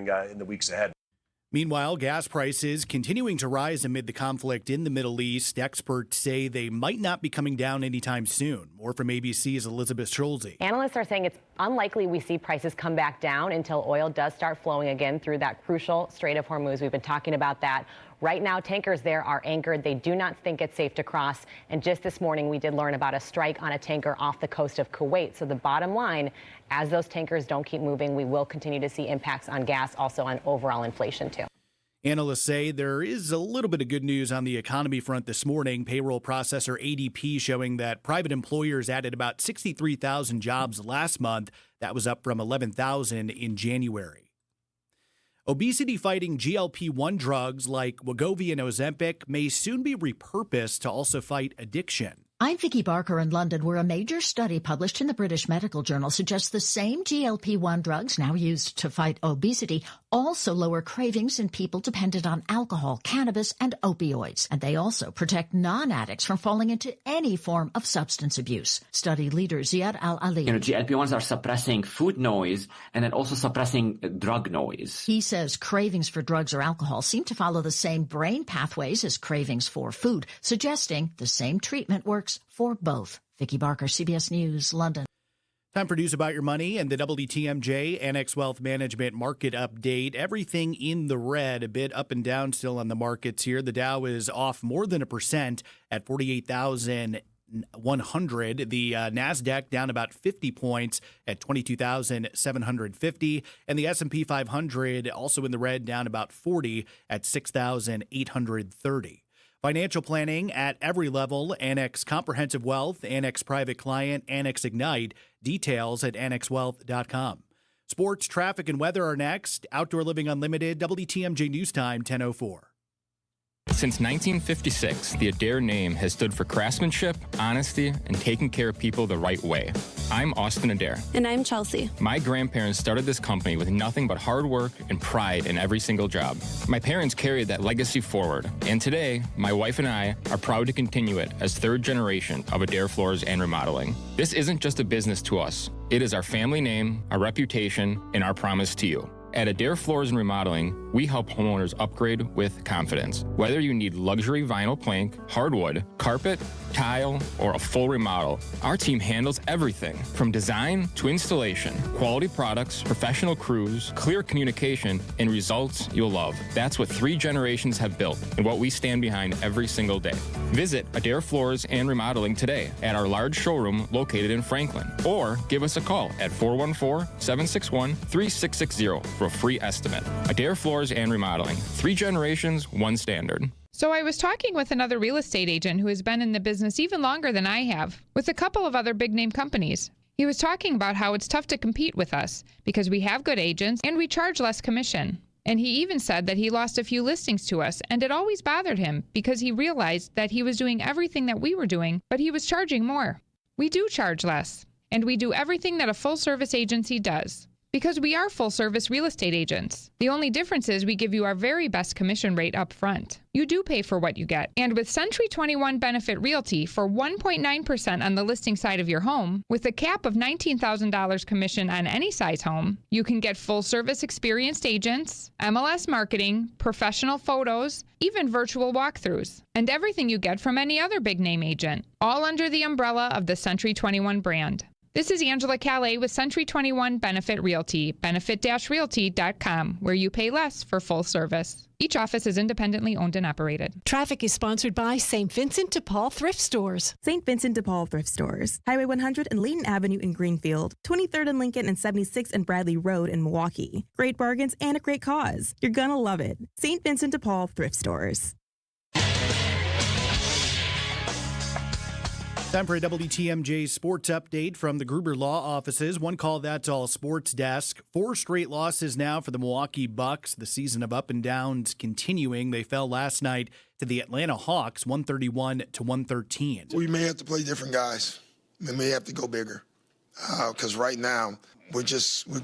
occurring in the weeks ahead. Meanwhile, gas prices continuing to rise amid the conflict in the Middle East. Experts say they might not be coming down anytime soon. More from ABC's Elizabeth Schulze. Analysts are saying it's unlikely we see prices come back down until oil does start flowing again through that crucial Strait of Hormuz. We've been talking about that. Right now, tankers there are anchored. They do not think it's safe to cross. And just this morning, we did learn about a strike on a tanker off the coast of Kuwait. So the bottom line, as those tankers don't keep moving, we will continue to see impacts on gas, also on overall inflation, too. Analysts say there is a little bit of good news on the economy front this morning. Payroll processor ADP showing that private employers added about 63,000 jobs last month. That was up from 11,000 in January. Obesity-fighting GLP-1 drugs like Wegovy and Ozempic may soon be repurposed to also fight addiction. I'm Vicky Barker in London, where a major study published in the British Medical Journal suggests the same GLP-1 drugs now used to fight obesity also lower cravings in people dependent on alcohol, cannabis, and opioids. And they also protect non-addicts from falling into any form of substance abuse. Study leader Ziad Al-Ali. GLP-1s are suppressing food noise and then also suppressing drug noise. He says cravings for drugs or alcohol seem to follow the same brain pathways as cravings for food, suggesting the same treatment works for both. Vicky Barker, CBS News, London. Time for news about your money and the WTMJ Annex Wealth Management market update. Everything in the red, a bit up and down still on the markets here. The Dow is off more than 1% at 48,100. The NASDAQ down about 50 points at 22,750. And the S&P 500 also in the red, down about 40 at 6,830. Financial planning at every level. Annex Comprehensive Wealth, Annex Private Client, Annex Ignite. Details at annexwealth.com. Sports, traffic, and weather are next. Outdoor Living Unlimited, WTMJ News Time, 10:04. Since 1956, the Adair name has stood for craftsmanship, honesty, and taking care of people the right way. I'm Austin Adair. And I'm Chelsea. My grandparents started this company with nothing but hard work and pride in every single job. My parents carried that legacy forward, and today, my wife and I are proud to continue it as third generation of Adair Floors and Remodeling. This isn't just a business to us. It is our family name, our reputation, and our promise to you. At Adair Floors and Remodeling, we help homeowners upgrade with confidence. Whether you need luxury vinyl plank, hardwood, carpet, tile, or a full remodel, our team handles everything from design to installation. Quality products, professional crews, clear communication, and results you'll love. That's what 3 generations have built and what we stand behind every single day. Visit Adair Floors and Remodeling today at our large showroom located in Franklin, or give us a call at 414-761-3660 for a free estimate. Adair Floors and Remodeling. 3 generations, 1 standard. So I was talking with another real estate agent who has been in the business even longer than I have, with a couple of other big-name companies. He was talking about how it's tough to compete with us because we have good agents and we charge less commission. And he even said that he lost a few listings to us, and it always bothered him because he realized that he was doing everything that we were doing, but he was charging more. We do charge less, and we do everything that a full-service agency does. Because we are full-service real estate agents. The only difference is we give you our very best commission rate up front. You do pay for what you get. And with Century 21 Benefit Realty for 1.9% on the listing side of your home, with a cap of $19,000 commission on any size home, you can get full-service experienced agents, MLS marketing, professional photos, even virtual walkthroughs, and everything you get from any other big-name agent, all under the umbrella of the Century 21 brand. This is Angela Calais with Century 21 Benefit Realty, benefit-realty.com, where you pay less for full service. Each office is independently owned and operated. Traffic is sponsored by St. Vincent de Paul Thrift Stores. St. Vincent de Paul Thrift Stores. Highway 100 and Layton Avenue in Greenfield. 23rd and Lincoln and 76th and Bradley Road in Milwaukee. Great bargains and a great cause. You're gonna love it. St. Vincent de Paul Thrift Stores. Time for a WTMJ sports update from the Gruber Law Offices. One call, that's all sports desk. 4 straight losses now for the Milwaukee Bucks. The season of up and downs continuing. They fell last night to the Atlanta Hawks, 131-113. We may have to play different guys. We may have to go bigger. Because right now, we're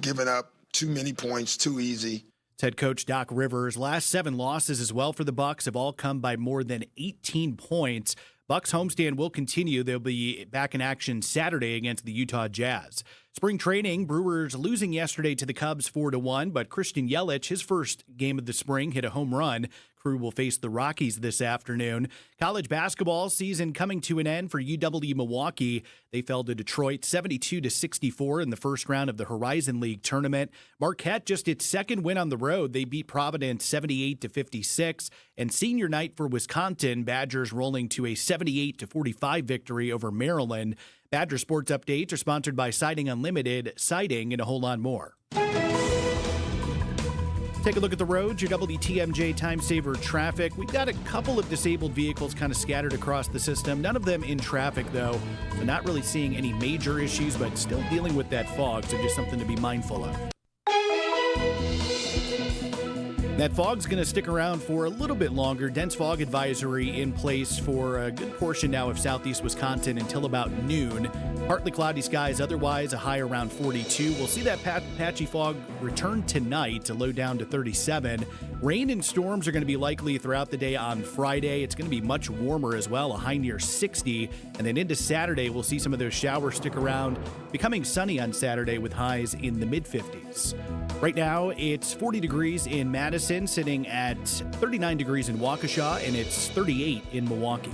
giving up too many points, too easy. Head coach Doc Rivers, last 7 losses as well for the Bucks have all come by more than 18 points. Bucks homestand will continue. They'll be back in action Saturday against the Utah Jazz. Spring training, Brewers losing yesterday to the Cubs 4-1, but Christian Yelich, his first game of the spring, hit a home run. Crew will face the Rockies this afternoon. College basketball season coming to an end for UW Milwaukee. They fell to Detroit 72-64 in the first round of the Horizon League tournament. Marquette just its second win on the road. They beat Providence 78-56. And senior night for Wisconsin, Badgers rolling to a 78-45 victory over Maryland. Badger Sports Updates are sponsored by Siding Unlimited, siding and a whole lot more. Take a look at the roads, your WTMJ Time Saver traffic. We've got a couple of disabled vehicles kind of scattered across the system. None of them in traffic, though. So not really seeing any major issues, but still dealing with that fog, so just something to be mindful of. That fog's going to stick around for a little bit longer. Dense fog advisory in place for a good portion now of southeast Wisconsin until about noon. Partly cloudy skies, otherwise a high around 42. We'll see that patchy fog return tonight, a low down to 37. Rain and storms are going to be likely throughout the day on Friday. It's going to be much warmer as well, a high near 60. And then into Saturday, we'll see some of those showers stick around, becoming sunny on Saturday with highs in the mid-50s. Right now, it's 40 degrees in Madison, sitting at 39 degrees in Waukesha, and it's 38 in Milwaukee.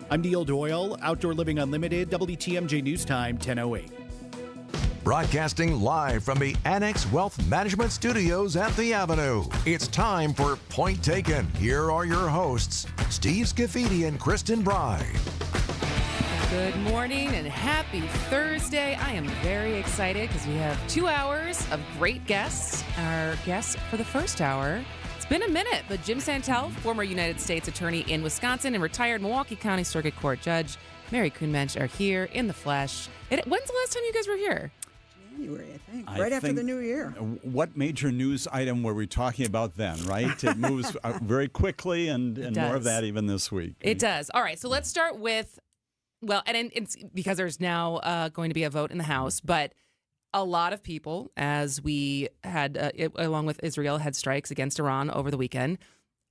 I'm Neil Doyle, Outdoor Living Unlimited, WTMJ News Time, 10:08. Broadcasting live from the Annex Wealth Management Studios at the Avenue. It's time for Point Taken. Here are your hosts, Steve Scafidi and Kristen Bry. Good morning and happy Thursday. I am very excited because we have 2 hours of great guests. Our guests for the first hour, it's been a minute, but Jim Santel, former United States Attorney in Wisconsin and retired Milwaukee County Circuit Court Judge, Mary Kuhnmensch are here in the flesh. When's the last time you guys were here? January, I think. Right after the new year. What major news item were we talking about then, right? It moves very quickly and more of that even this week. It does. All right, so let's start with, and it's because there's now going to be a vote in the House, but a lot of people, as we had, along with Israel, had strikes against Iran over the weekend.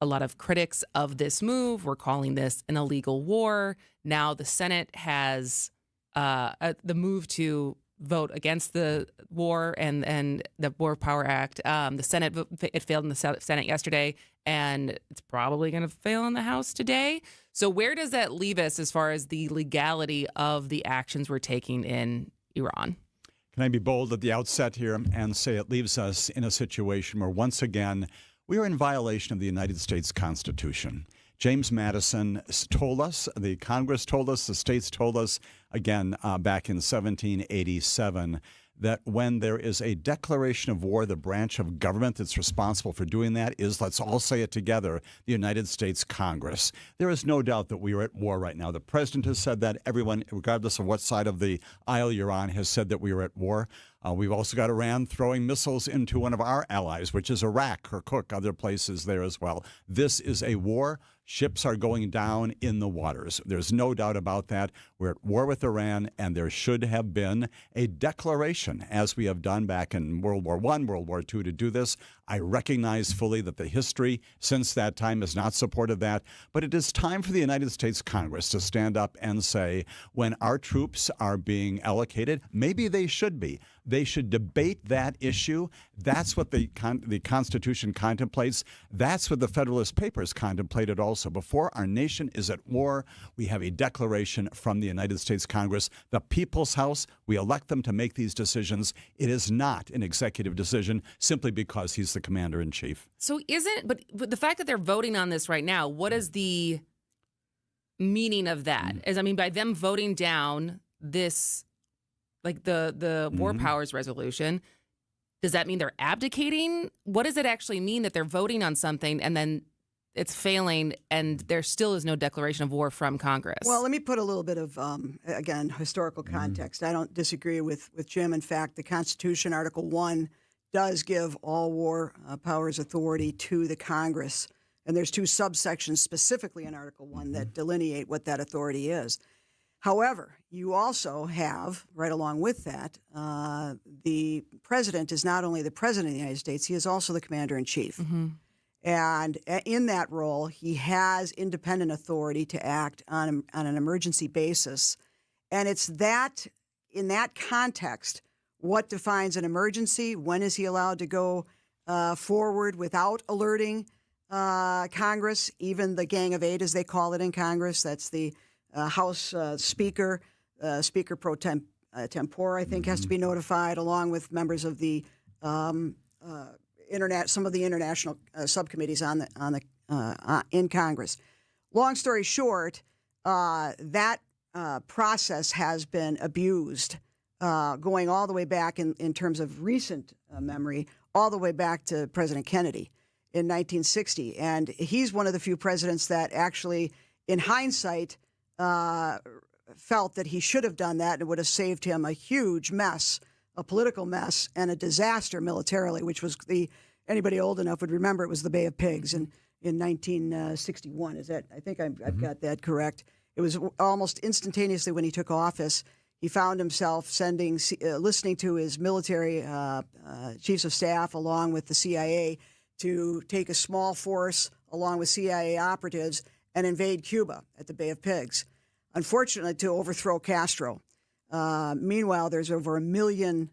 A lot of critics of this move were calling this an illegal war. Now the Senate has the move to vote against the war and the War Power Act. The Senate, it failed in the Senate yesterday, and it's probably going to fail in the House today. So where does that leave us as far as the legality of the actions we're taking in Iran? Can I be bold at the outset here and say it leaves us in a situation where, once again, we are in violation of the United States Constitution. James Madison told us, the Congress told us, the states told us, again, back in 1787, that when there is a declaration of war, the branch of government that's responsible for doing that is, let's all say it together, the United States Congress. There is no doubt that we are at war right now. The president has said that. Everyone, regardless of what side of the aisle you're on, has said that we are at war. We've also got Iran throwing missiles into one of our allies, which is Iraq, Kirkuk, other places there as well. This is a war. Ships are going down in the waters. There's no doubt about that. We're at war with Iran, and there should have been a declaration, as we have done back in World War I, World War II, to do this. I recognize fully that the history since that time has not supported that, but it is time for the United States Congress to stand up and say, when our troops are being allocated, maybe they should be. They should debate that issue. That's what the Constitution contemplates. That's what the Federalist Papers contemplated also. Before our nation is at war, we have a declaration from the United States Congress, the People's House. We elect them to make these decisions. It is not an executive decision simply because he's the commander-in-chief. So but the fact that they're voting on this right now, what is the meaning of that? By them voting down this, like the War Powers Resolution, does that mean they're abdicating? What does it actually mean that they're voting on something and then it's failing and there still is no declaration of war from Congress? Well, let me put a little bit of, again, historical context. I don't disagree with Jim. In fact, the Constitution, Article 1, does give all war powers authority to the Congress. And there's 2 subsections specifically in Article 1 that delineate what that authority is. However, you also have, right along with that, the president is not only the president of the United States, he is also the commander-in-chief. And in that role, he has independent authority to act on an emergency basis. And it's that, in that context, what defines an emergency, when is he allowed to go forward without alerting Congress, even the Gang of Eight, as they call it in Congress. That's the House Speaker, Speaker pro tempore, I think, has to be notified, along with members of the some of the international subcommittees in Congress. Long story short, that process has been abused, going all the way back in terms of recent memory, all the way back to President Kennedy in 1960. And he's one of the few presidents that actually, in hindsight, felt that he should have done that, and it would have saved him a huge mess, a political mess, and a disaster militarily, which was anybody old enough would remember it was the Bay of Pigs in 1961. Is that? I think I've got that correct. It was almost instantaneously when he took office. He found himself listening to his military chiefs of staff, along with the CIA, to take a small force along with CIA operatives and invade Cuba at the Bay of Pigs. Unfortunately, to overthrow Castro. Meanwhile, there's over 1 million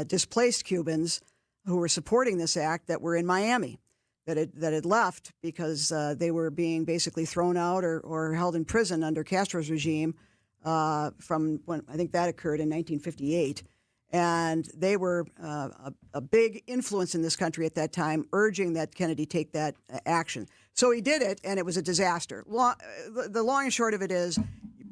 displaced Cubans who were supporting this act that were in Miami, that had left because they were being basically thrown out or held in prison under Castro's regime from when I think that occurred in 1958. And they were a big influence in this country at that time, urging that Kennedy take that action. So he did it, and it was a disaster. The long and short of it is,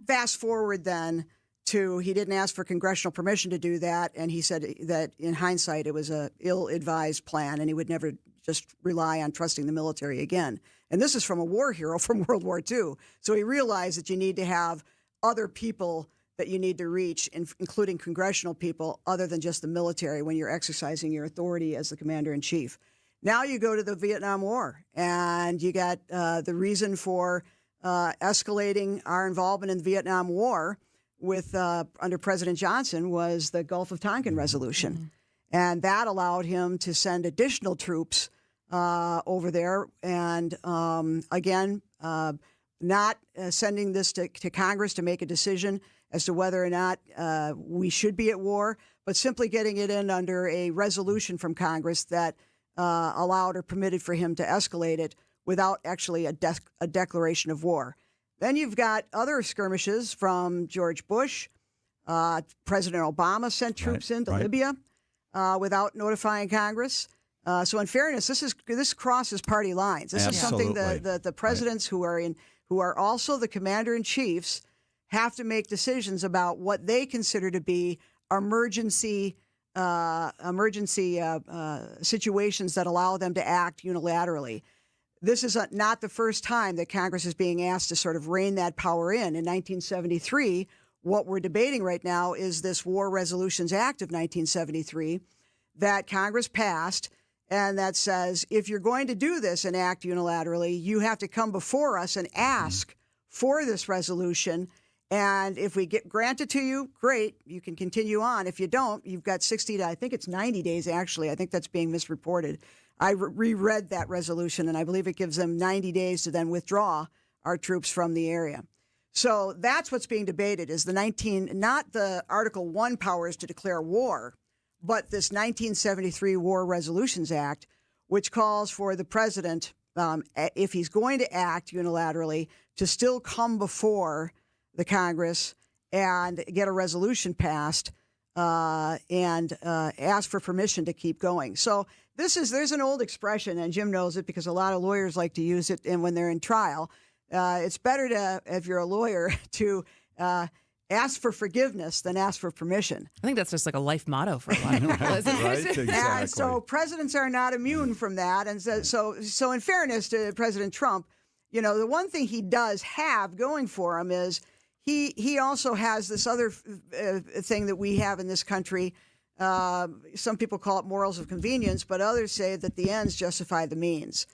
fast forward then to he didn't ask for congressional permission to do that, and he said that in hindsight it was a ill-advised plan, and he would never just rely on trusting the military again. And this is from a war hero from World War II. So he realized that you need to have other people that you need to reach, including congressional people, other than just the military when you're exercising your authority as the commander-in-chief. Now you go to the Vietnam War, and you got the reason for escalating our involvement in the Vietnam War with under President Johnson was the Gulf of Tonkin resolution. Mm-hmm. And that allowed him to send additional troops over there. And again, not sending this to Congress to make a decision as to whether or not we should be at war, but simply getting it in under a resolution from Congress that allowed or permitted for him to escalate it without actually a declaration of war. Then you've got other skirmishes from George Bush. President Obama sent troops into Libya without notifying Congress. So in fairness, this crosses party lines. This is something that the presidents who are also the commander-in-chiefs have to make decisions about what they consider to be emergency situations that allow them to act unilaterally. This is not the first time that Congress is being asked to sort of rein that power in. In 1973, what we're debating right now is this War Resolutions Act of 1973 that Congress passed, and that says if you're going to do this and act unilaterally, you have to come before us and ask for this resolution. And if we get granted to you, great, you can continue on. If you don't, you've got 60 to, I think it's 90 days, actually. I think that's being misreported. I reread that resolution, and I believe it gives them 90 days to then withdraw our troops from the area. So that's what's being debated is not the Article 1 powers to declare war, but this 1973 War Resolutions Act, which calls for the president, if he's going to act unilaterally, to still come before the Congress and get a resolution passed and ask for permission to keep going. So there's an old expression, and Jim knows it because a lot of lawyers like to use it when they're in trial. It's better to, if you're a lawyer, to ask for forgiveness than ask for permission. I think that's just like a life motto for a lot of people, isn't it? Right, exactly. And so presidents are not immune from that. And so in fairness to President Trump, the one thing he does have going for him is he also has this other thing that we have in this country. Some people call it morals of convenience, but others say that the ends justify the means.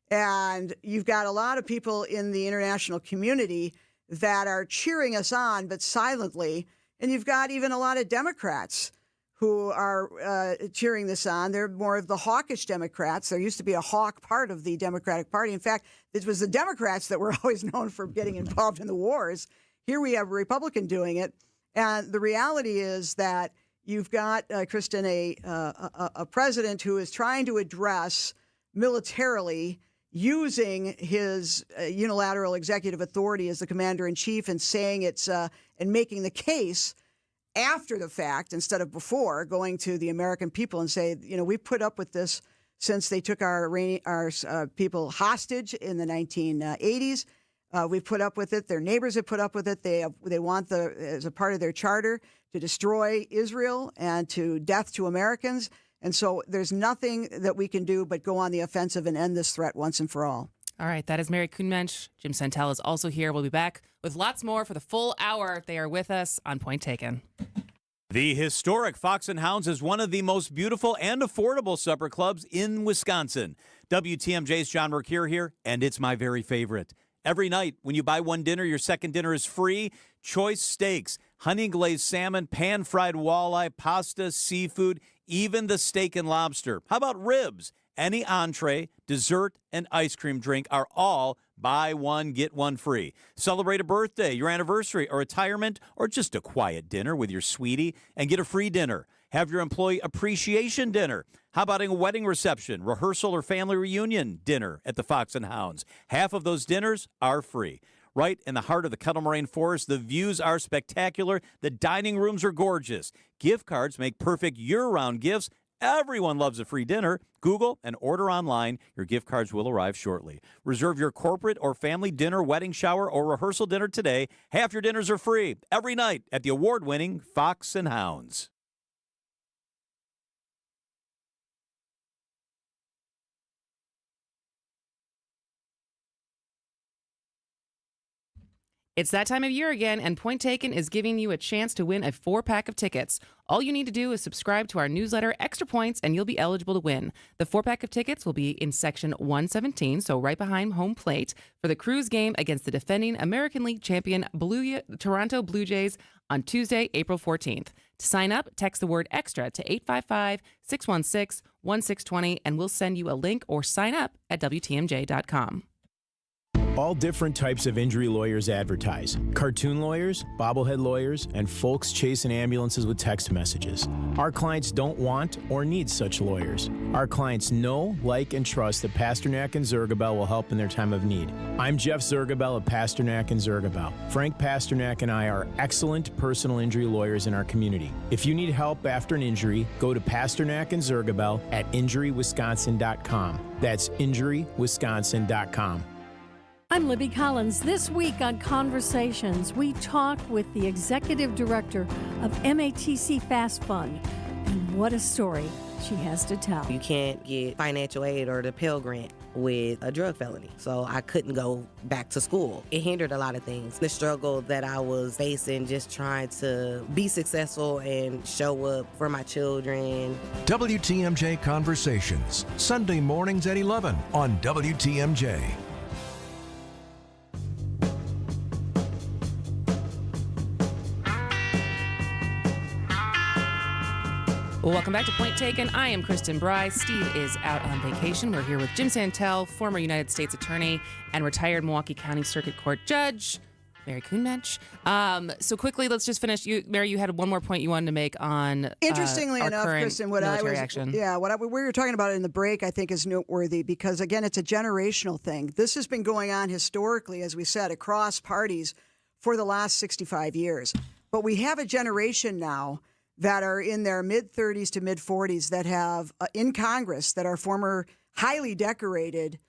And you've got a lot of people in the international community that are cheering us on, but silently. And you've got even a lot of Democrats who are cheering this on. They're more of the hawkish Democrats. There used to be a hawk part of the Democratic Party. In fact, it was the Democrats that were always known for getting involved in the wars. Here we have a Republican doing it. And the reality is that you've got, Kristen, a president who is trying to address militarily using his unilateral executive authority as the commander-in-chief and saying it's and making the case after the fact instead of before, going to the American people and say, we've put up with this since they took our people hostage in the 1980s. We've put up with it. Their neighbors have put up with it. They want as a part of their charter to destroy Israel and to death to Americans. And so there's nothing that we can do but go on the offensive and end this threat once and for all. All right, that is Mary Kuhnmensch. Jim Santel is also here. We'll be back with lots more for the full hour. They are with us on Point Taken. The historic Fox and Hounds is one of the most beautiful and affordable supper clubs in Wisconsin. WTMJ's John Mercure here, and it's my very favorite. Every night, when you buy one dinner, your second dinner is free. Choice steaks, honey glazed salmon, pan-fried walleye, pasta, seafood, even the steak and lobster. How about ribs? Any entree, dessert, and ice cream drink are all buy one, get one free. Celebrate a birthday, your anniversary, a retirement, or just a quiet dinner with your sweetie and get a free dinner. Have your employee appreciation dinner. How about a wedding reception, rehearsal, or family reunion dinner at the Fox and Hounds? Half of those dinners are free. Right in the heart of the Kettle Moraine Forest, the views are spectacular. The dining rooms are gorgeous. Gift cards make perfect year-round gifts. Everyone loves a free dinner. Google and order online. Your gift cards will arrive shortly. Reserve your corporate or family dinner, wedding shower, or rehearsal dinner today. Half your dinners are free every night at the award-winning Fox and Hounds. It's that time of year again, and Point Taken is giving you a chance to win a 4-pack of tickets. All you need to do is subscribe to our newsletter, Extra Points, and you'll be eligible to win. The 4-pack of tickets will be in section 117, so right behind home plate, for the Cruise game against the defending American League champion Toronto Blue Jays on Tuesday, April 14th. To sign up, text the word EXTRA to 855-616-1620, and we'll send you a link or sign up at WTMJ.com. All different types of injury lawyers advertise. Cartoon lawyers, bobblehead lawyers, and folks chasing ambulances with text messages. Our clients don't want or need such lawyers. Our clients know, like, and trust that Pasternak and Zergabel will help in their time of need. I'm Jeff Zergabel of Pasternak and Zergabel. Frank Pasternak and I are excellent personal injury lawyers in our community. If you need help after an injury, go to Pasternak and Zergabel at injurywisconsin.com. That's injurywisconsin.com. I'm Libby Collins. This week on Conversations, we talk with the executive director of MATC Fast Fund. And what a story she has to tell. You can't get financial aid or the Pell Grant with a drug felony. So I couldn't go back to school. It hindered a lot of things. The struggle that I was facing, just trying to be successful and show up for my children. WTMJ Conversations, Sunday mornings at 11 on WTMJ. Welcome back to Point Taken. I am Kristen Bry. Steve is out on vacation. We're here with Jim Santel, former United States Attorney and retired Milwaukee County Circuit Court Judge, Mary Kuhnmensch. So quickly, let's just finish. Mary, you had one more point you wanted to make on Interestingly our enough, current Kristen, what I was action. what we were talking about in the break, I think, is noteworthy because again, it's a generational thing. This has been going on historically, as we said, across parties for the last 65 years. But we have a generation now that are in their mid-30s to mid-40s that have in Congress that are former highly decorated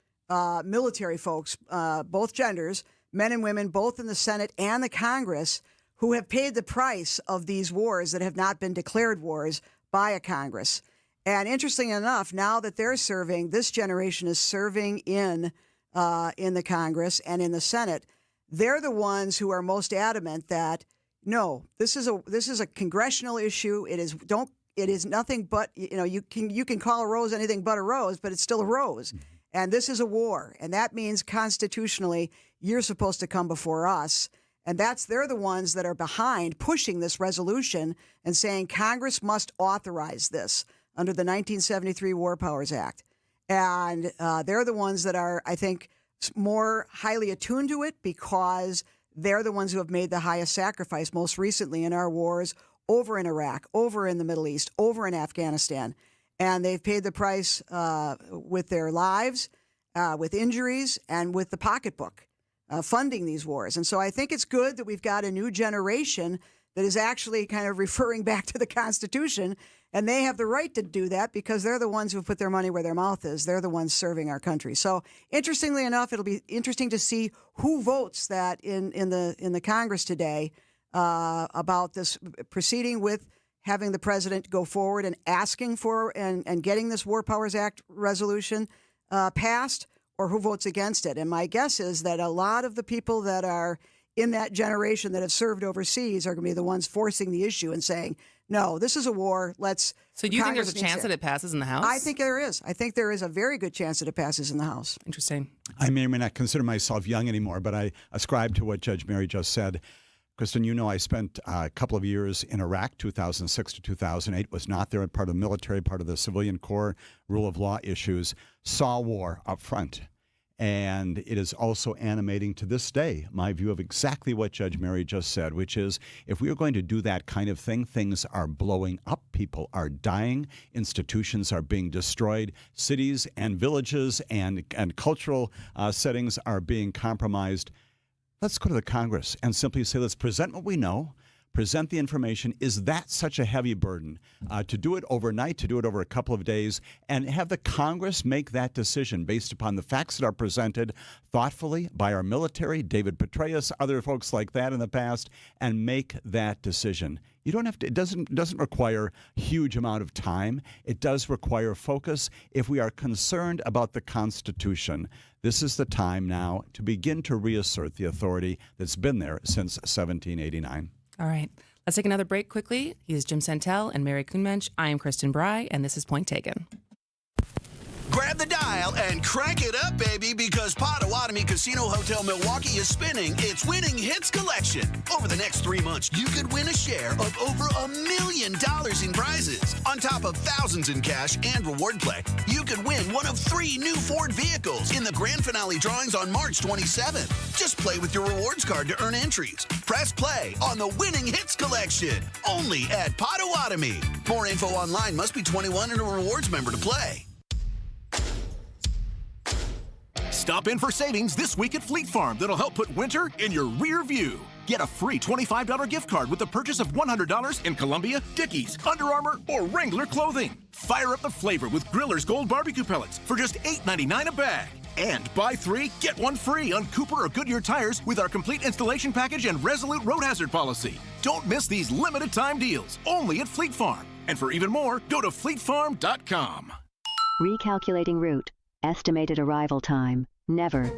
military folks, both genders, men and women, both in the Senate and the Congress, who have paid the price of these wars that have not been declared wars by a Congress. And interesting enough, now that they're serving, this generation is serving in the Congress and in the Senate. They're the ones who are most adamant that no, this is a congressional issue. It is nothing but, you can call a rose anything but a rose, but it's still a rose. And this is a war. And that means constitutionally, you're supposed to come before us. And they're the ones that are behind pushing this resolution and saying Congress must authorize this under the 1973 War Powers Act. And they're the ones that are, I think, more highly attuned to it because they're the ones who have made the highest sacrifice most recently in our wars over in Iraq, over in the Middle East, over in Afghanistan. And they've paid the price with their lives, with injuries, and with the pocketbook funding these wars. And so I think it's good that we've got a new generation that is actually kind of referring back to the Constitution. And they have the right to do that because they're the ones who put their money where their mouth is. They're the ones serving our country. So interestingly enough, it'll be interesting to see who votes that in the Congress today about this proceeding with having the president go forward and asking for and getting this War Powers Act resolution passed, or who votes against it. And my guess is that a lot of the people that are in that generation that have served overseas are going to be the ones forcing the issue and saying, no, this is a war. So do you think there's a chance that it passes in the House? I think there is. I think there is a very good chance that it passes in the House. Interesting. I may or may not consider myself young anymore, but I ascribe to what Judge Mary just said. Kristen, you know I spent a couple of years in Iraq, 2006 to 2008, was not there, part of the military, part of the civilian corps, rule of law issues, saw war up front. And it is also animating to this day my view of exactly what Judge Mary just said, which is if we are going to do that kind of thing, things are blowing up, people are dying, institutions are being destroyed, cities and villages and cultural settings are being compromised. Let's go to the Congress and simply say, let's present what we know, present the information. Is that such a heavy burden to do it overnight, to do it over a couple of days, and have the Congress make that decision based upon the facts that are presented thoughtfully by our military, David Petraeus, other folks like that in the past, and make that decision? You don't have to. It doesn't require a huge amount of time. It does require focus. If we are concerned about the Constitution, this is the time now to begin to reassert the authority that's been there since 1789. All right. Let's take another break quickly. He is Jim Santel and Mary Kuhnmensch. I am Kristen Bry, and this is Point Taken. Grab the dial and crank it up, baby, because Potawatomi Casino Hotel Milwaukee is spinning its Winning Hits collection. Over the next 3 months, you could win a share of over $1 million in prizes. On top of thousands in cash and reward play, you could win one of 3 new Ford vehicles in the grand finale drawings on March 27th. Just play with your rewards card to earn entries. Press play on the Winning Hits collection, only at Potawatomi. More info online. Must be 21 and a rewards member to play. Stop in for savings this week at Fleet Farm that'll help put winter in your rear view. Get a free $25 gift card with the purchase of $100 in Columbia, Dickies, Under Armour, or Wrangler clothing. Fire up the flavor with Griller's Gold Barbecue Pellets for just $8.99 a bag. And buy 3, get 1 free on Cooper or Goodyear tires with our complete installation package and Resolute road hazard policy. Don't miss these limited time deals, only at Fleet Farm. And for even more, go to fleetfarm.com. Recalculating route. Estimated arrival time. Never.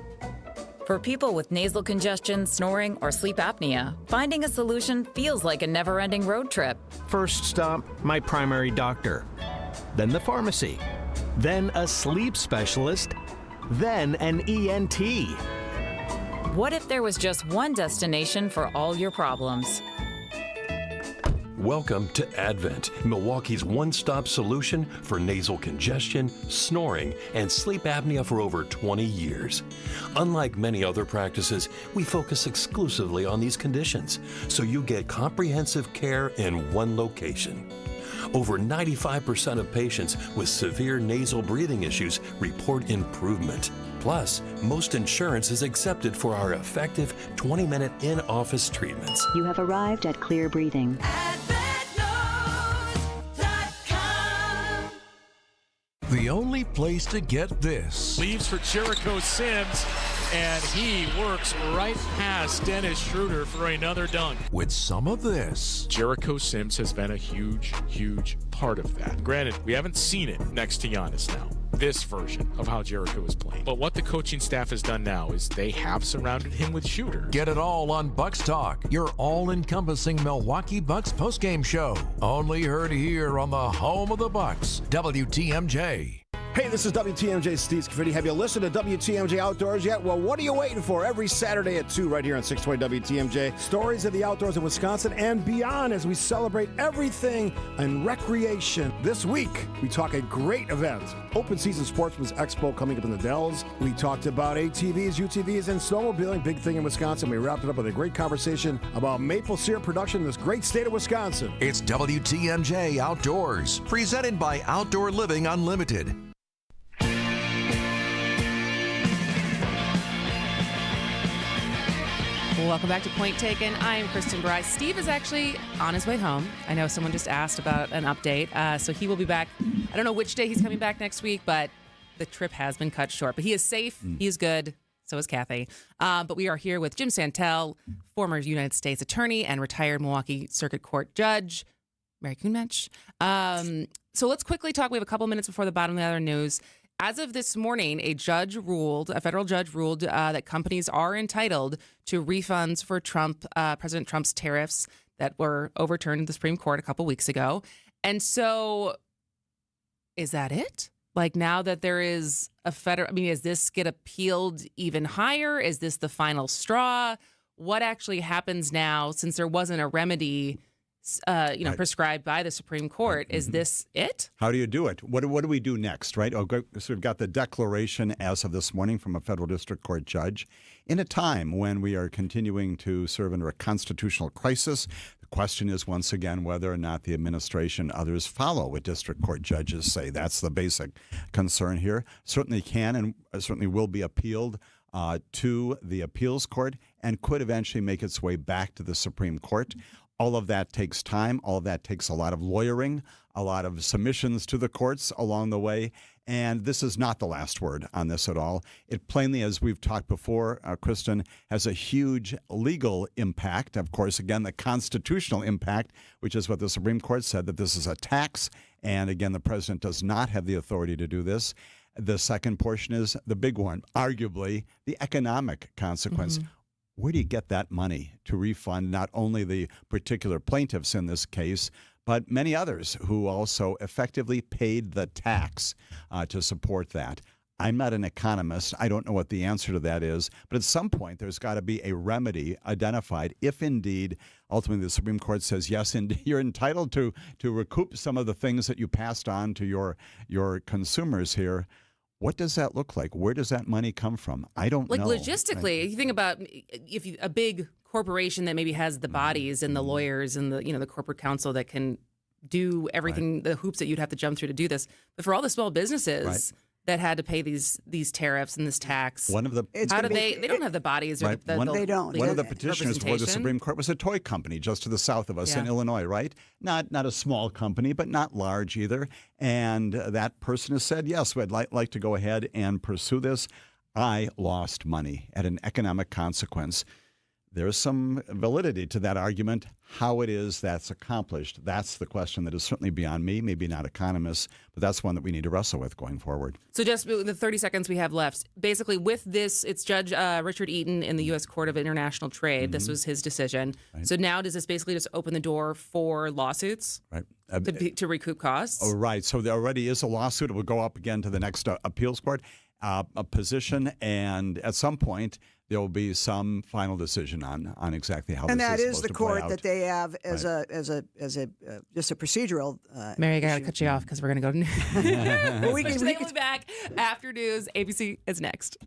For people with nasal congestion, snoring, or sleep apnea, finding a solution feels like a never-ending road trip. First stop, my primary doctor. Then the pharmacy. Then a sleep specialist. Then an ENT. What if there was just one destination for all your problems? Welcome to Advent, Milwaukee's one-stop solution for nasal congestion, snoring, and sleep apnea for over 20 years. Unlike many other practices, we focus exclusively on these conditions, so you get comprehensive care in one location. Over 95% of patients with severe nasal breathing issues report improvement. Plus, most insurance is accepted for our effective 20-minute in-office treatments. You have arrived at Clear Breathing. The only place to get this. Leaves for Jericho Sims, and he works right past Dennis Schroeder for another dunk. With some of this. Jericho Sims has been a huge, huge part of that. Granted, we haven't seen it next to Giannis now, this version of how Jericho is playing. But what the coaching staff has done now is they have surrounded him with shooters. Get it all on Bucks Talk, your all-encompassing Milwaukee Bucks postgame show. Only heard here on the home of the Bucks, WTMJ. Hey, this is WTMJ Steve Scaffidi. Have you listened to WTMJ Outdoors yet? Well, what are you waiting for? Every Saturday at 2 right here on 620 WTMJ. Stories of the outdoors in Wisconsin and beyond as we celebrate everything in recreation. This week, we talk a great event. Open Season Sportsman's Expo coming up in the Dells. We talked about ATVs, UTVs, and snowmobiling. Big thing in Wisconsin. We wrapped it up with a great conversation about maple syrup production in this great state of Wisconsin. It's WTMJ Outdoors, presented by Outdoor Living Unlimited. Welcome back to Point Taken. I am Kristen Bryce. Steve is actually on his way home. I know someone just asked about an update, so he will be back. I don't know which day he's coming back next week, but the trip has been cut short. But he is safe. He is good. So is Kathy. But we are here with Jim Santel, former United States attorney and retired Milwaukee Circuit Court judge, Mary Kuhnmetsch. So let's quickly talk. We have a couple minutes before the bottom of the other news. As of this morning, a federal judge ruled that companies are entitled to refunds for President Trump's tariffs that were overturned in the Supreme Court a couple weeks ago. And so is that it? Like, now that there is a does this get appealed even higher? Is this the final straw? What actually happens now, since there wasn't a remedy prescribed by the Supreme Court? Is this it? How do you do it? What do we do next, right? So we've got the declaration as of this morning from a federal district court judge. In a time when we are continuing to serve under a constitutional crisis, the question is once again whether or not the administration, others follow what district court judges say. That's the basic concern here. Certainly can and certainly will be appealed to the appeals court and could eventually make its way back to the Supreme Court. All of that takes time. All of that takes a lot of lawyering, a lot of submissions to the courts along the way. And this is not the last word on this at all. It plainly, as we've talked before, Kristen, has a huge legal impact. Of course, again, the constitutional impact, which is what the Supreme Court said, that this is a tax. And again, the president does not have the authority to do this. The second portion is the big one, arguably the economic consequence. Mm-hmm. Where do you get that money to refund not only the particular plaintiffs in this case, but many others who also effectively paid the tax to support that? I'm not an economist. I don't know what the answer to that is. But at some point, there's got to be a remedy identified if indeed, ultimately, the Supreme Court says, yes, indeed, you're entitled to recoup some of the things that you passed on to your consumers here. What does that look like? Where does that money come from? I don't know. Like, logistically, you think about a big corporation that maybe has the bodies and the lawyers and the corporate counsel that can do everything, the hoops that you'd have to jump through to do this. But for all the small businesses that had to pay these tariffs and this tax, they don't have the bodies or they don't. One of the petitioners before the Supreme Court was a toy company just to the south of us in Illinois, right? Not a small company, but not large either. And that person has said, yes, we'd like to go ahead and pursue this. I lost money at an economic consequence. There's some validity to that argument. How it is that's accomplished, that's the question that is certainly beyond me, maybe not economists, but that's one that we need to wrestle with going forward. So just the 30 seconds we have left, basically with this, it's Judge Richard Eaton in the U.S. Court of International Trade. Mm-hmm. This was his decision. Right. So now does this basically just open the door for lawsuits to recoup costs? Oh, right. So there already is a lawsuit. It will go up again to the next appeals court, a position, and at some point, there will be some final decision on exactly how. And this that is the court that they have as a just a procedural. Mary, I gotta cut you off because we're gonna go to news. Well, we can be back after news. ABC is next.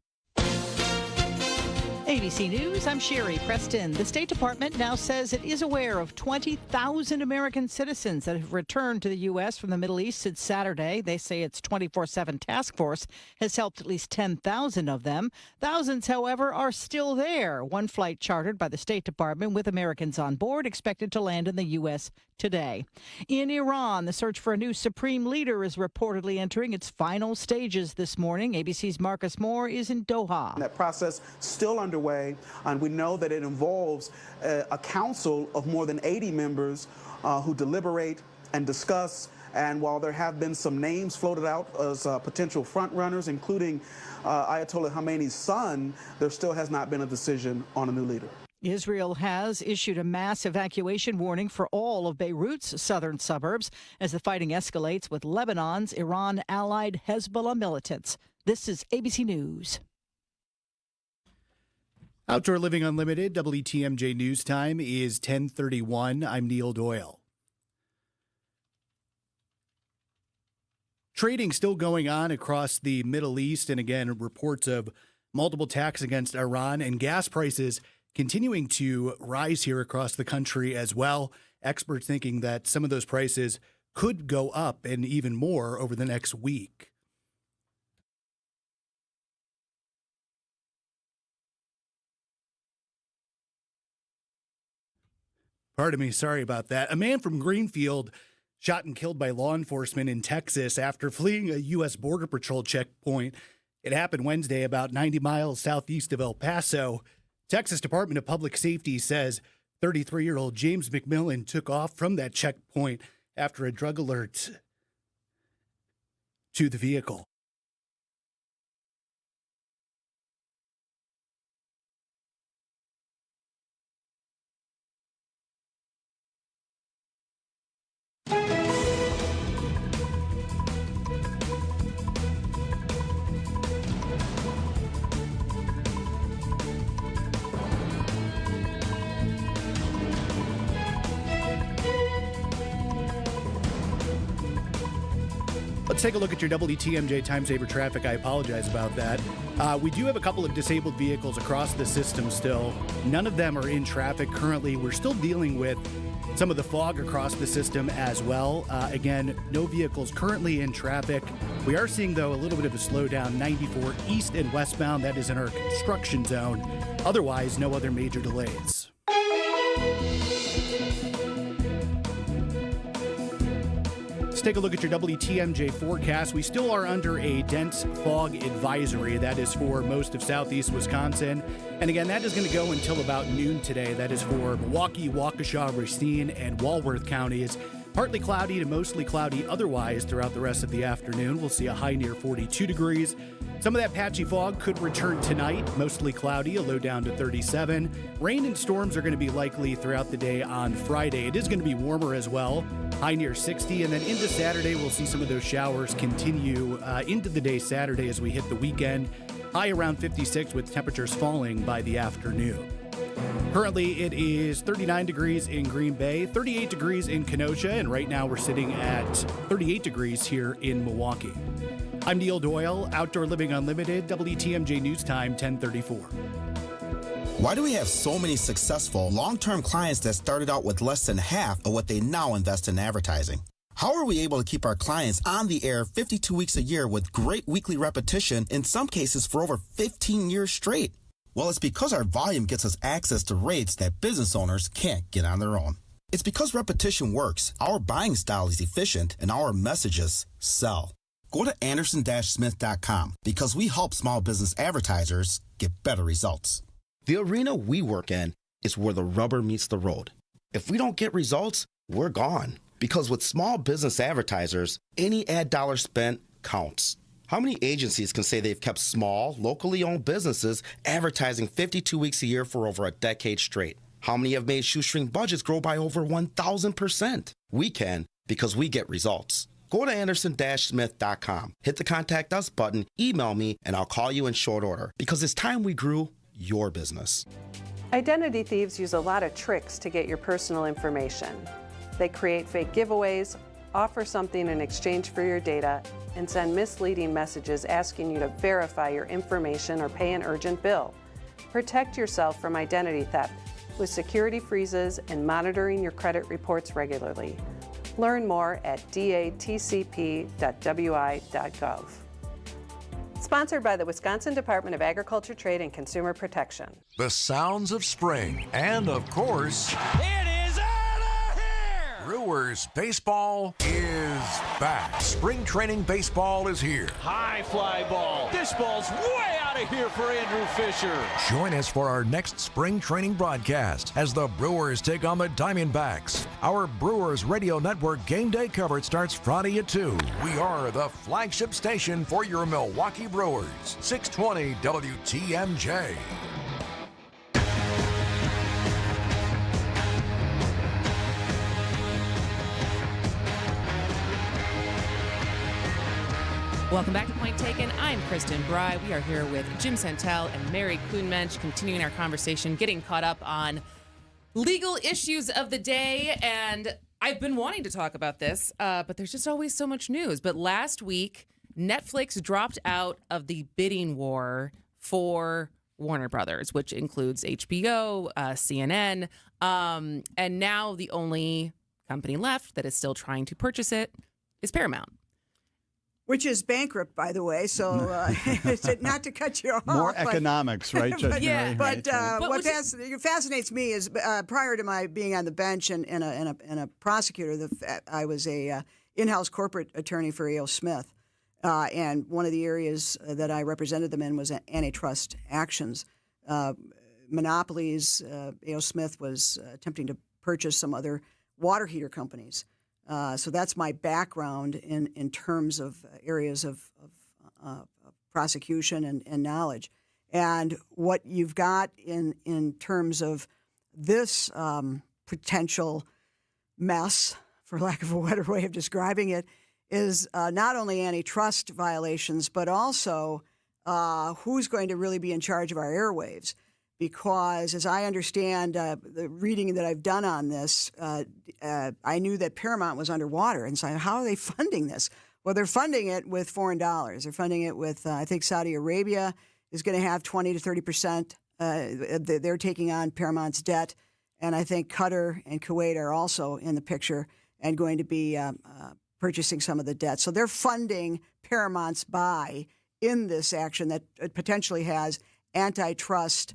ABC News, I'm Sherry Preston. The State Department now says it is aware of 20,000 American citizens that have returned to the U.S. from the Middle East since Saturday. They say its 24/7 task force has helped at least 10,000 of them. Thousands, however, are still there. One flight chartered by the State Department with Americans on board expected to land in the U.S. today. In Iran, the search for a new supreme leader is reportedly entering its final stages this morning. ABC's Marcus Moore is in Doha. That process still underway, and we know that it involves a council of more than 80 members who deliberate and discuss. And while there have been some names floated out as potential frontrunners, including Ayatollah Khamenei's son, there still has not been a decision on a new leader. Israel has issued a mass evacuation warning for all of Beirut's southern suburbs as the fighting escalates with Lebanon's Iran-allied Hezbollah militants. This is ABC News. Outdoor Living Unlimited, WTMJ News Time is 10:31. I'm Neil Doyle. Trading still going on across the Middle East, and again, reports of multiple attacks against Iran and gas prices continuing to rise here across the country as well. Experts thinking that some of those prices could go up and even more over the next week. Pardon me, sorry about that. A man from Greenfield shot and killed by law enforcement in Texas after fleeing a U.S. Border Patrol checkpoint. It happened Wednesday about 90 miles southeast of El Paso. Texas Department of Public Safety says 33-year-old James McMillan took off from that checkpoint after a drug alert to the vehicle. Let's take a look at your WTMJ Time Saver traffic. I apologize about that. We do have a couple of disabled vehicles across the system still. None of them are in traffic currently. We're still dealing with some of the fog across the system as well. Again, no vehicles currently in traffic. We are seeing, though, a little bit of a slowdown, 94 east and westbound. That is in our construction zone. Otherwise, no other major delays. Let's take a look at your WTMJ forecast. We still are under a dense fog advisory. That is for most of southeast Wisconsin. And again, that is going to go until about noon today. That is for Milwaukee, Waukesha, Racine, and Walworth counties. Partly cloudy to mostly cloudy otherwise throughout the rest of the afternoon. We'll see a high near 42 degrees. Some of that patchy fog could return tonight, mostly cloudy, a low down to 37. Rain and storms are going to be likely throughout the day on Friday. It is going to be warmer as well, high near 60. And then into Saturday, we'll see some of those showers continue into the day Saturday as we hit the weekend. High around 56 with temperatures falling by the afternoon. Currently, it is 39 degrees in Green Bay, 38 degrees in Kenosha, and right now we're sitting at 38 degrees here in Milwaukee. I'm Neil Doyle, Outdoor Living Unlimited, WTMJ News Time, 1034. Why do we have so many successful, long-term clients that started out with less than half of what they now invest in advertising? How are we able to keep our clients on the air 52 weeks a year with great weekly repetition, in some cases for over 15 years straight? Well, it's because our volume gets us access to rates that business owners can't get on their own. It's because repetition works, our buying style is efficient, and our messages sell. Go to Anderson-Smith.com because we help small business advertisers get better results. The arena we work in is where the rubber meets the road. If we don't get results, we're gone. Because with small business advertisers, any ad dollar spent counts. How many agencies can say they've kept small, locally owned businesses advertising 52 weeks a year for over a decade straight? How many have made shoestring budgets grow by over 1,000%? We can because we get results. Go to Anderson-Smith.com, hit the Contact Us button, email me, and I'll call you in short order because it's time we grew your business. Identity thieves use a lot of tricks to get your personal information. They create fake giveaways, offer something in exchange for your data, and send misleading messages asking you to verify your information or pay an urgent bill. Protect yourself from identity theft with security freezes and monitoring your credit reports regularly. Learn more at datcp.wi.gov. Sponsored by the Wisconsin Department of Agriculture, Trade, and Consumer Protection. The sounds of spring, and of course, it is out of here! Brewers baseball is back. Spring training baseball is here. High fly ball. This ball's way out of here for Andrew Fisher. Join us for our next spring training broadcast as the Brewers take on the Diamondbacks. Our Brewers Radio Network game day coverage starts Friday at 2. We are the flagship station for your Milwaukee Brewers. 620 WTMJ. Welcome back to Point Taken. I'm Kristen Bry. We are here with Jim Santel and Mary Kuhnmensch, continuing our conversation, getting caught up on legal issues of the day. And I've been wanting to talk about this, but there's just always so much news. But last week, Netflix dropped out of the bidding war for Warner Brothers, which includes HBO, CNN, and now the only company left that is still trying to purchase it is Paramount. Which is bankrupt, by the way, so not to cut you off. More economics, right, Judge Mary? What fascinates me is prior to my being on the bench and a prosecutor, I was a in-house corporate attorney for A.O. Smith, and one of the areas that I represented them in was antitrust actions. Monopolies, A.O. Smith was attempting to purchase some other water heater companies. So that's my background in terms of areas of prosecution and knowledge. And what you've got in terms of this potential mess, for lack of a better way of describing it, is not only antitrust violations, but also who's going to really be in charge of our airwaves. Because as I understand the reading that I've done on this, I knew that Paramount was underwater. And so how are they funding this? Well, they're funding it with foreign dollars. They're funding it with, I think Saudi Arabia is going to have 20 to 30%. They're taking on Paramount's debt. And I think Qatar and Kuwait are also in the picture and going to be purchasing some of the debt. So they're funding Paramount's buy in this action that potentially has antitrust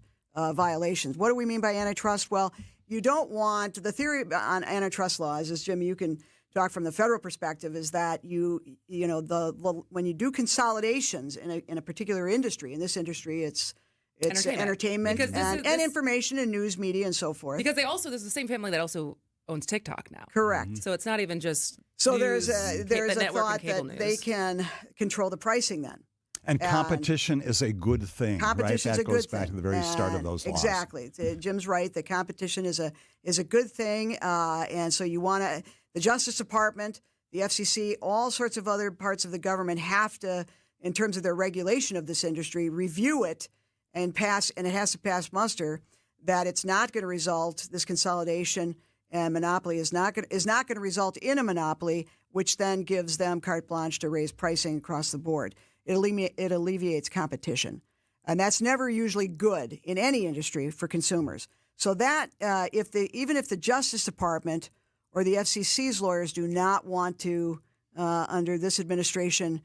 violations. What do we mean by antitrust? Well, you don't want, the theory on antitrust laws is, Jim, you can talk from the federal perspective, is that when you do consolidations in a particular industry, in this industry it's entertainment and information and news media and so forth. Because there's the same family that also owns TikTok now. Correct. So it's not even just so news, there's a thought that news. they can control the pricing then. And competition is a good thing, right? That goes back to the very start of those laws. Exactly. Jim's right. The competition is a good thing. And so you want to, the Justice Department, the FCC, all sorts of other parts of the government have to, in terms of their regulation of this industry, review it and pass, and it has to pass muster that it's not going to result, this consolidation and monopoly is not going to result in a monopoly, which then gives them carte blanche to raise pricing across the board. It alleviates competition. And that's never usually good in any industry for consumers. So that even if the Justice Department or the FCC's lawyers do not want to, under this administration,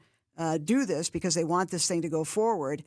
do this because they want this thing to go forward,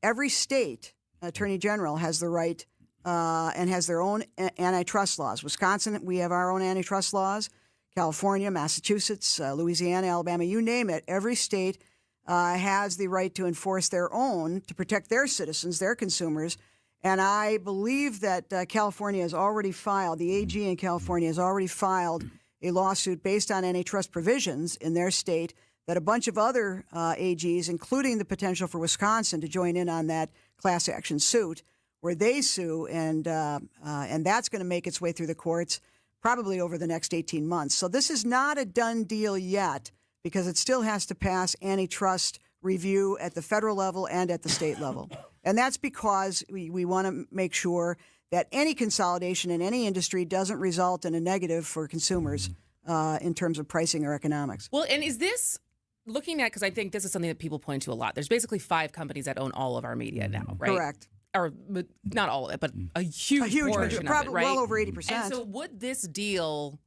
every state attorney general has the right and has their own antitrust laws. Wisconsin, we have our own antitrust laws. California, Massachusetts, Louisiana, Alabama, you name it. Every state has the right to enforce their own, to protect their citizens, their consumers. And I believe that California has already filed, the AG in California has already filed a lawsuit based on antitrust provisions in their state that a bunch of other AGs, including the potential for Wisconsin to join in on that class action suit, where they sue, and that's going to make its way through the courts probably over the next 18 months. So this is not a done deal yet, because it still has to pass antitrust review at the federal level and at the state level. And that's because we want to make sure that any consolidation in any industry doesn't result in a negative for consumers in terms of pricing or economics. Well, and is this, looking at, because I think this is something that people point to a lot, there's basically 5 companies that own all of our media now, right? Correct. Or not all of it, but a huge portion of it, right? Well over 80%. And so would this deal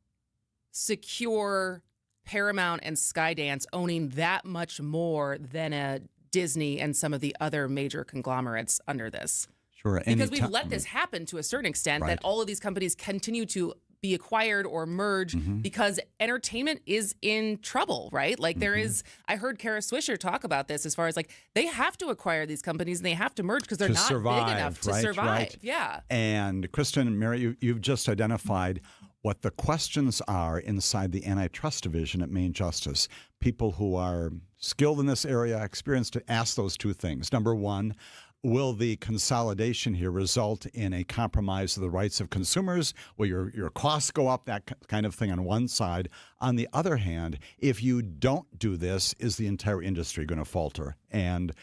secure Paramount and Skydance owning that much more than a Disney and some of the other major conglomerates under this? Sure. Because we've let this happen to a certain extent, Right. that all of these companies continue to be acquired or merge because entertainment is in trouble, right? Like there is, I heard Kara Swisher talk about this as far as like they have to acquire these companies and they have to merge because they're not big enough to survive. Right. Yeah. And Kristen and Mary, you've just identified what the questions are inside the antitrust division at Maine Justice. People who are skilled in this area, experienced, to ask those two things. Number one, will the consolidation here result in a compromise of the rights of consumers? Will your costs go up? That kind of thing on one side. On the other hand, if you don't do this, is the entire industry going to falter and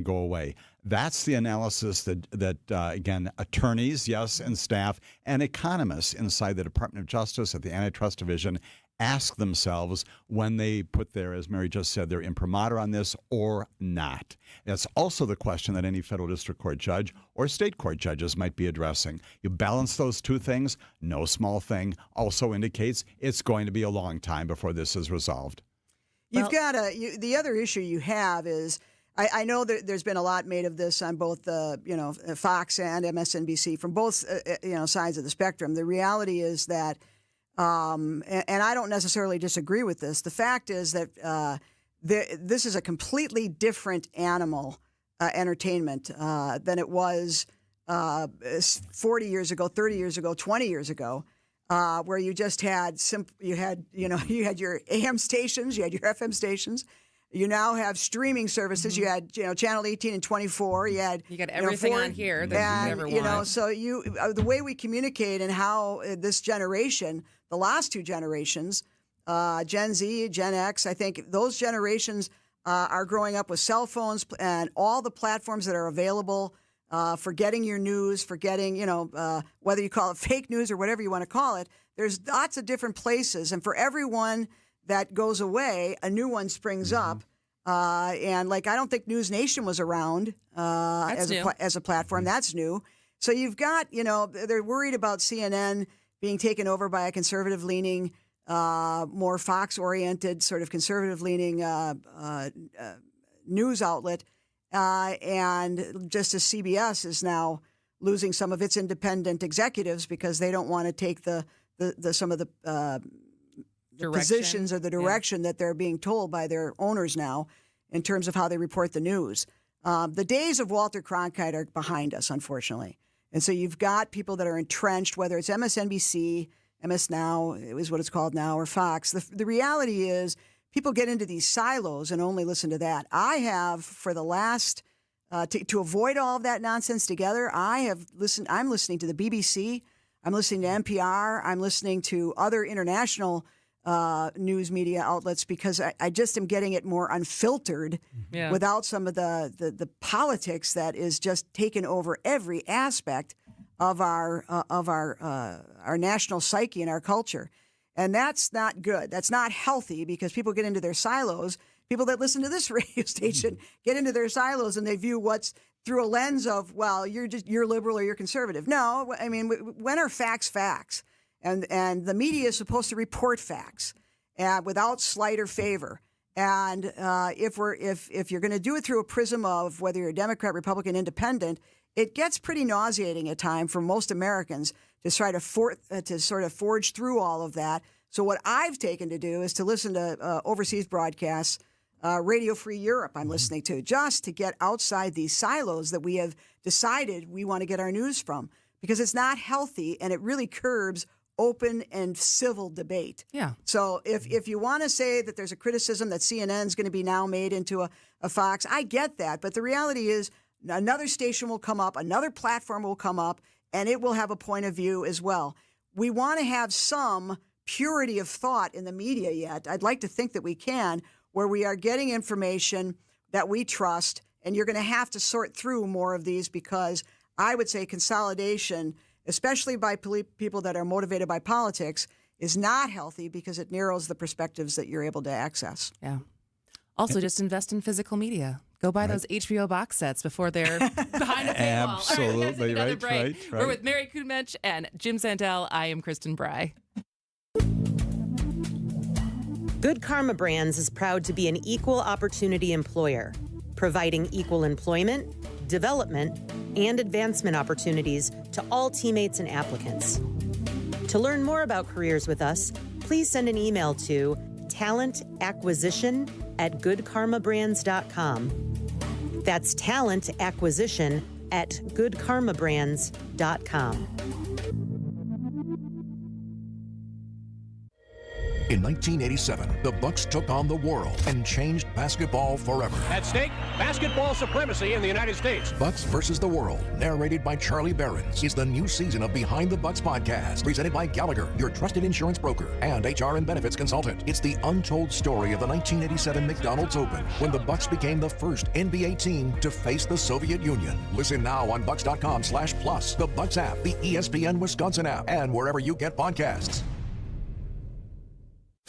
go away? That's the analysis that again, attorneys, yes, and staff, and economists inside the Department of Justice at the Antitrust Division ask themselves when they put their, as Mary just said, their imprimatur on this or not. That's also the question that any federal district court judge or state court judges might be addressing. You balance those two things, no small thing, also indicates it's going to be a long time before this is resolved. You've got the other issue you have is, I know that there's been a lot made of this on both Fox and MSNBC from both sides of the spectrum. The reality is that, and I don't necessarily disagree with this. The fact is that this is a completely different animal, entertainment, than it was 40 years ago, 30 years ago, 20 years ago. Where you just had you had your AM stations, you had your FM stations. You now have streaming services. You had channel 18 and 24. You got everything on here that you never want. So the way we communicate and how this generation, the last two generations, Gen Z, Gen X, I think those generations are growing up with cell phones and all the platforms that are available for getting your news, for getting, whether you call it fake news or whatever you want to call it. There's lots of different places. And for everyone that goes away, a new one springs up. And I don't think News Nation was around as a platform. That's new. So you've got, they're worried about CNN being taken over by a conservative-leaning, more Fox-oriented, sort of conservative-leaning news outlet. And just as CBS is now losing some of its independent executives because they don't want to take some of the positions or the direction that they're being told by their owners now in terms of how they report the news. The days of Walter Cronkite are behind us, unfortunately. And so you've got people that are entrenched, whether it's MSNBC, MS Now, it was what it's called now, or Fox. The reality is people get into these silos and only listen to that. I have, for the last, to avoid all of that nonsense together, I'm listening to the BBC, I'm listening to NPR, I'm listening to other international news media outlets because I just am getting it more unfiltered without some of the politics that is just taken over every aspect of our national psyche and our culture. And that's not good. That's not healthy because people get into their silos. People that listen to this radio station get into their silos and they view what's through a lens of, well, you're liberal or you're conservative. No, I mean, when are facts? And the media is supposed to report facts without slight or favor. And if you're going to do it through a prism of whether you're a Democrat, Republican, Independent, it gets pretty nauseating at times for most Americans to try to sort of forge through all of that. So what I've taken to do is to listen to overseas broadcasts, Radio Free Europe I'm listening to, just to get outside these silos that we have decided we want to get our news from, because it's not healthy and it really curbs open and civil debate. Yeah. So if you want to say that there's a criticism that CNN is going to be now made into a Fox, I get that. But the reality is another station will come up, another platform will come up, and it will have a point of view as well. We want to have some purity of thought in the media yet. I'd like to think that we can, where we are getting information that we trust, and you're going to have to sort through more of these because I would say consolidation, especially by people that are motivated by politics, is not healthy because it narrows the perspectives that you're able to access. Yeah. Also, just invest in physical media. Go buy those HBO box sets before they're behind a paywall. Absolutely, right. We're with Mary Kuhnmensch and Jim Sandell. I am Kristen Bry. Good Karma Brands is proud to be an equal opportunity employer, providing equal employment, development, and advancement opportunities to all teammates and applicants. To learn more about careers with us, please send an email to talentacquisition@goodkarmabrands.com. That's talentacquisition@goodkarmabrands.com. In 1987, the Bucks took on the world and changed basketball forever. At stake, basketball supremacy in the United States. Bucks versus the World, narrated by Charlie Behrens, is the new season of Behind the Bucks podcast, presented by Gallagher, your trusted insurance broker and HR and benefits consultant. It's the untold story of the 1987 McDonald's Open, when the Bucks became the first NBA team to face the Soviet Union. Listen now on Bucks.com/plus, the Bucks app, the ESPN Wisconsin app, and wherever you get podcasts.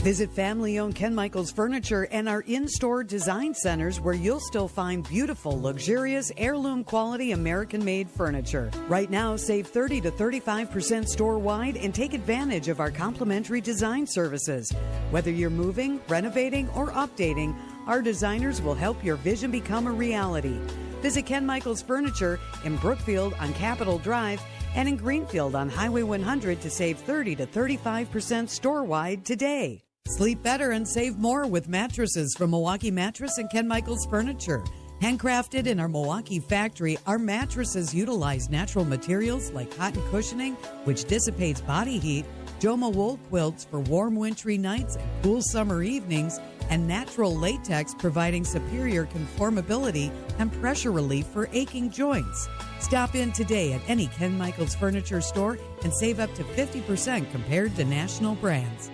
Visit family-owned Ken Michaels Furniture and our in-store design centers, where you'll still find beautiful, luxurious, heirloom-quality American-made furniture. Right now, save 30 to 35% store-wide and take advantage of our complimentary design services. Whether you're moving, renovating, or updating, our designers will help your vision become a reality. Visit Ken Michaels Furniture in Brookfield on Capitol Drive and in Greenfield on Highway 100 to save 30 to 35% store-wide today. Sleep better and save more with mattresses from Milwaukee Mattress and Ken Michaels Furniture. Handcrafted in our Milwaukee factory, our mattresses utilize natural materials like cotton cushioning, which dissipates body heat, Joma wool quilts for warm wintry nights and cool summer evenings, and natural latex providing superior conformability and pressure relief for aching joints. Stop in today at any Ken Michaels Furniture store and save up to 50% compared to national brands.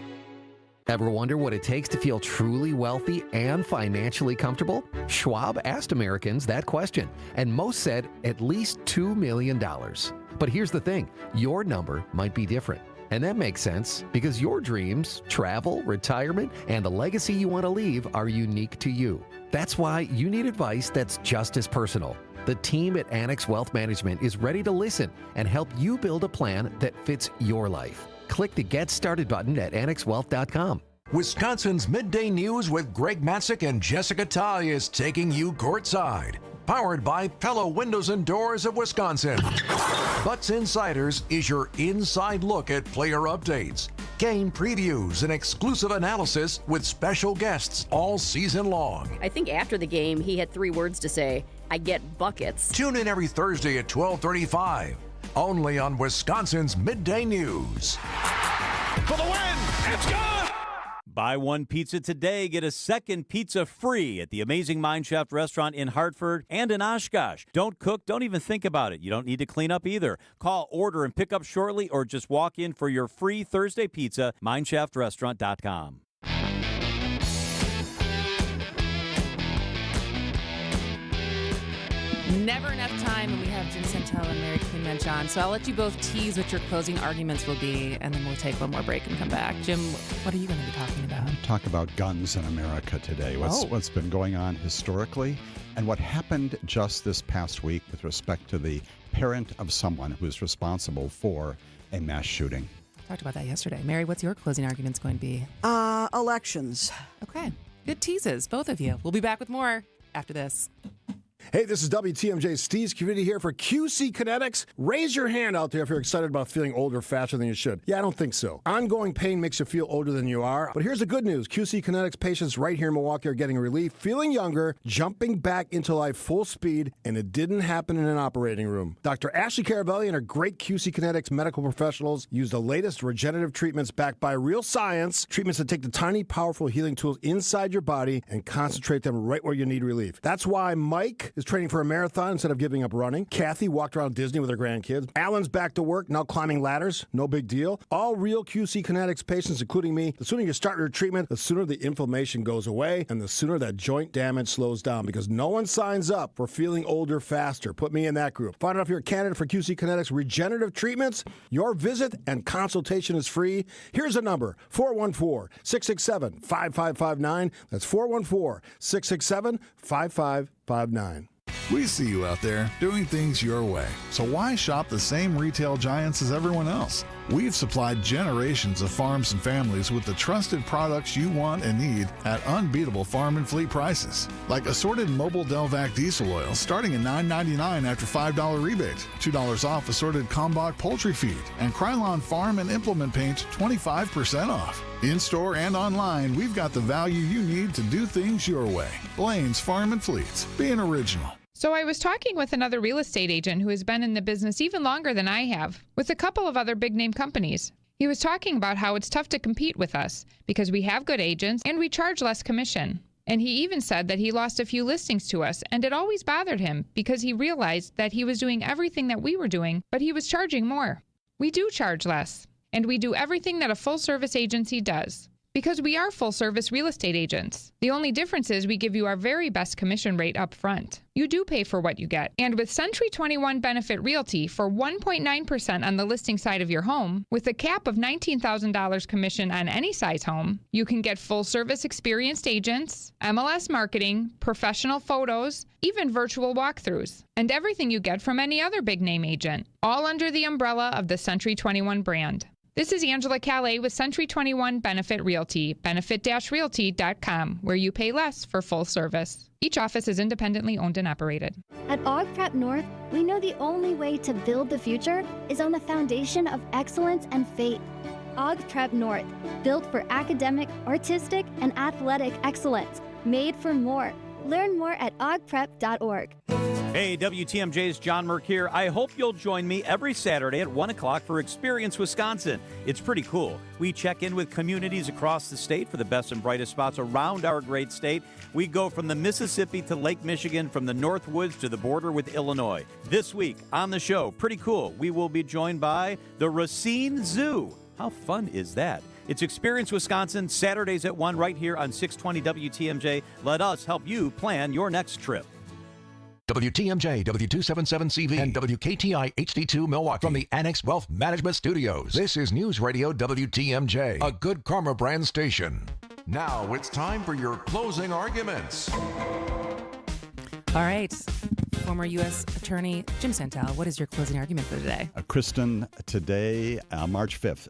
Ever wonder what it takes to feel truly wealthy and financially comfortable? Schwab asked Americans that question, and most said at least $2 million. But here's the thing, your number might be different. And that makes sense because your dreams, travel, retirement, and the legacy you want to leave are unique to you. That's why you need advice that's just as personal. The team at Annex Wealth Management is ready to listen and help you build a plan that fits your life. Click the Get Started button at annexwealth.com. Wisconsin's Midday News with Greg Matzik and Jessica Ty is taking you courtside. Powered by Pella Windows and Doors of Wisconsin. Butts Insiders is your inside look at player updates, game previews, and exclusive analysis with special guests all season long. I think after the game, he had 3 words to say: I get buckets. Tune in every Thursday at 12:35, only on Wisconsin's Midday News. For the win! It's good! Buy one pizza today, get a second pizza free at the amazing Mine Shaft restaurant in Hartford and in Oshkosh. Don't cook, don't even think about it. You don't need to clean up either. Call, order, and pick up shortly, or just walk in for your free Thursday pizza, mineshaftrestaurant.com. Never enough time, and we have Jim Santel and Mary Queen Mensch on. So I'll let you both tease what your closing arguments will be, and then we'll take one more break and come back. Jim, what are you going to be talking about? Talk about guns in America today. What's been going on historically, and what happened just this past week with respect to the parent of someone who's responsible for a mass shooting. I talked about that yesterday. Mary, what's your closing arguments going to be? Elections. Okay. Good teases, both of you. We'll be back with more after this. Hey, this is WTMJ Steve Scavidi here for QC Kinetics. Raise your hand out there if you're excited about feeling older faster than you should. Yeah, I don't think so. Ongoing pain makes you feel older than you are. But here's the good news. QC Kinetics patients right here in Milwaukee are getting relief, feeling younger, jumping back into life full speed, and it didn't happen in an operating room. Dr. Ashley Caravelli and her great QC Kinetics medical professionals use the latest regenerative treatments backed by real science, treatments that take the tiny, powerful healing tools inside your body and concentrate them right where you need relief. That's why Mike is training for a marathon instead of giving up running. Kathy walked around Disney with her grandkids. Alan's back to work, now climbing ladders. No big deal. All real QC Kinetics patients, including me, the sooner you start your treatment, the sooner the inflammation goes away and the sooner that joint damage slows down, because no one signs up for feeling older faster. Put me in that group. Find out if you're a candidate for QC Kinetics regenerative treatments. Your visit and consultation is free. Here's a number, 414-667-5559. That's 414-667-5559. We see you out there doing things your way. So why shop the same retail giants as everyone else? We've supplied generations of farms and families with the trusted products you want and need at unbeatable farm and fleet prices. Like assorted Mobile Delvac diesel oil starting at $9.99 after $5 rebate, $2 off assorted Kalmbach poultry feed, and Krylon farm and implement paint 25% off. In-store and online, we've got the value you need to do things your way. Blaine's Farm and Fleets, being original. So I was talking with another real estate agent who has been in the business even longer than I have, with a couple of other big-name companies. He was talking about how it's tough to compete with us because we have good agents and we charge less commission. And he even said that he lost a few listings to us, and it always bothered him because he realized that he was doing everything that we were doing, but he was charging more. We do charge less, and we do everything that a full-service agency does. Because we are full-service real estate agents. The only difference is we give you our very best commission rate up front. You do pay for what you get. And with Century 21 Benefit Realty for 1.9% on the listing side of your home, with a cap of $19,000 commission on any size home, you can get full-service experienced agents, MLS marketing, professional photos, even virtual walkthroughs, and everything you get from any other big-name agent, all under the umbrella of the Century 21 brand. This is Angela Calais with Century 21 Benefit Realty, benefit-realty.com, where you pay less for full service. Each office is independently owned and operated. At Og Prep North, we know the only way to build the future is on the foundation of excellence and faith. Og Prep North, built for academic, artistic, and athletic excellence, made for more. Learn more at ogprep.org. Hey, WTMJ's John Merck here. I hope you'll join me every Saturday at 1 o'clock for Experience Wisconsin. It's pretty cool. We check in with communities across the state for the best and brightest spots around our great state. We go from the Mississippi to Lake Michigan, from the North Woods to the border with Illinois. This week on the show, pretty cool, we will be joined by the Racine Zoo. How fun is that? It's Experience Wisconsin, Saturdays at 1 right here on 620 WTMJ. Let us help you plan your next trip. WTMJ, W277CV, and WKTI HD2 Milwaukee from the Annex Wealth Management Studios. This is News Radio WTMJ, a Good Karma brand station. Now it's time for your closing arguments. All right. Former U.S. Attorney Jim Santel, what is your closing argument for today? Kristen, today, March 5th,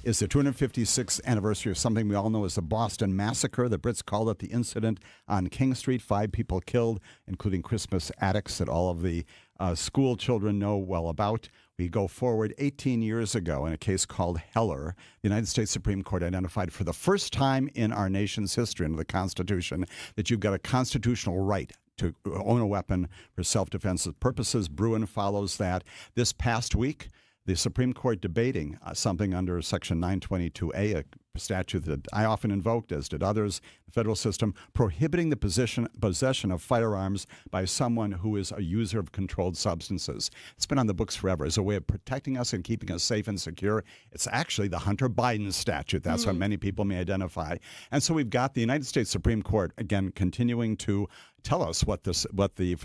is the 256th anniversary of something we all know as the Boston Massacre. The Brits called it the incident on King Street. 5 people killed, including Christmas addicts that all of the school children know well about. We go forward 18 years ago in a case called Heller. The United States Supreme Court identified for the first time in our nation's history under the Constitution that you've got a constitutional right to own a weapon for self-defense purposes. Bruin follows that. This past week, the Supreme Court debating something under Section 922A, a statute that I often invoked, as did others, the federal system, prohibiting the possession of firearms by someone who is a user of controlled substances. It's been on the books forever as a way of protecting us and keeping us safe and secure. It's actually the Hunter Biden statute. That's what many people may identify. And so we've got the United States Supreme Court, again, continuing to tell us what the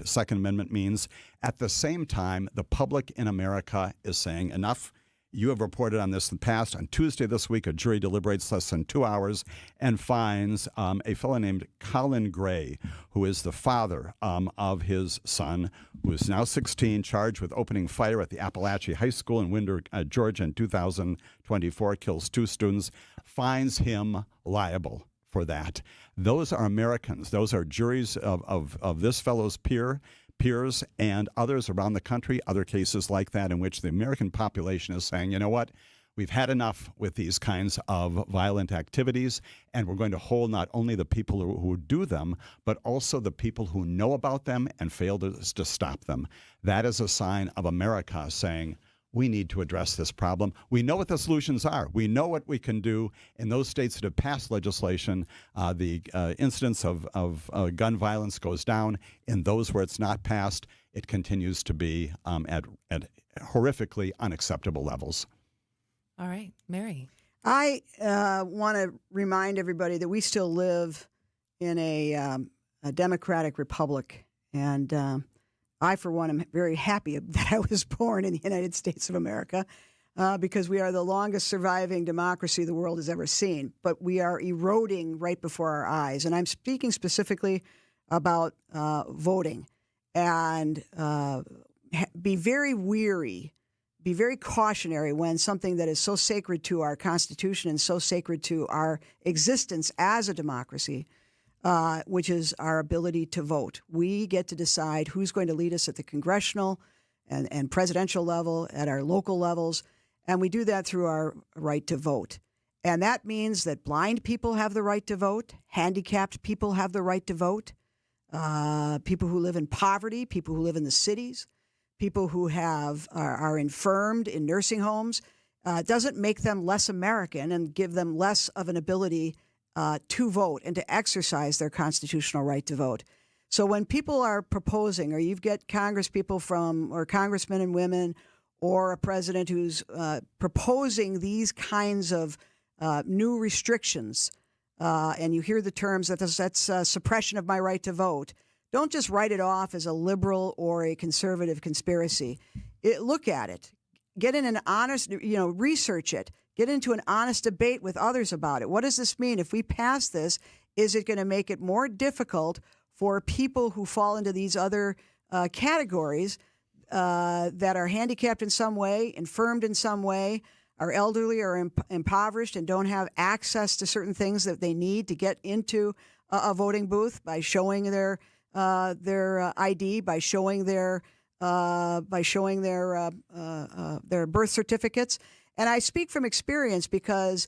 Second Amendment means. At the same time, the public in America is saying enough. You have reported on this in the past. On Tuesday this week, a jury deliberates less than 2 hours and finds a fellow named Colin Gray, who is the father of his son, who is now 16, charged with opening fire at the Appalachia High School in Winder, Georgia in 2024, kills 2 students, finds him liable for that. Those are Americans. Those are juries of this fellow's peers and others around the country, other cases like that in which the American population is saying, you know what, we've had enough with these kinds of violent activities, and we're going to hold not only the people who do them, but also the people who know about them and fail to stop them. That is a sign of America saying, we need to address this problem. We know what the solutions are. We know what we can do in those states that have passed legislation. The incidence of gun violence goes down. In those where it's not passed, it continues to be at horrifically unacceptable levels. All right, Mary. I want to remind everybody that we still live in a democratic republic, and I, for one, am very happy that I was born in the United States of America because we are the longest surviving democracy the world has ever seen. But we are eroding right before our eyes. And I'm speaking specifically about voting. And be very weary, be very cautionary when something that is so sacred to our Constitution and so sacred to our existence as a democracy, which is our ability to vote. We get to decide who's going to lead us at the congressional and presidential level, at our local levels, and we do that through our right to vote. And that means that blind people have the right to vote, handicapped people have the right to vote, people who live in poverty, people who live in the cities, people who are infirmed in nursing homes. doesn't make them less American and give them less of an ability to vote and to exercise their constitutional right to vote. So when people are proposing, or you get Congress people or congressmen and women, or a president who's proposing these kinds of new restrictions, and you hear the terms that's suppression of my right to vote, don't just write it off as a liberal or a conservative conspiracy. Look at it. Get in an honest, research it. Get into an honest debate with others about it. What does this mean? If we pass this, is it going to make it more difficult for people who fall into these other categories that are handicapped in some way, infirmed in some way, are elderly or impoverished and don't have access to certain things that they need to get into a voting booth by showing their ID, by showing their birth certificates? And I speak from experience because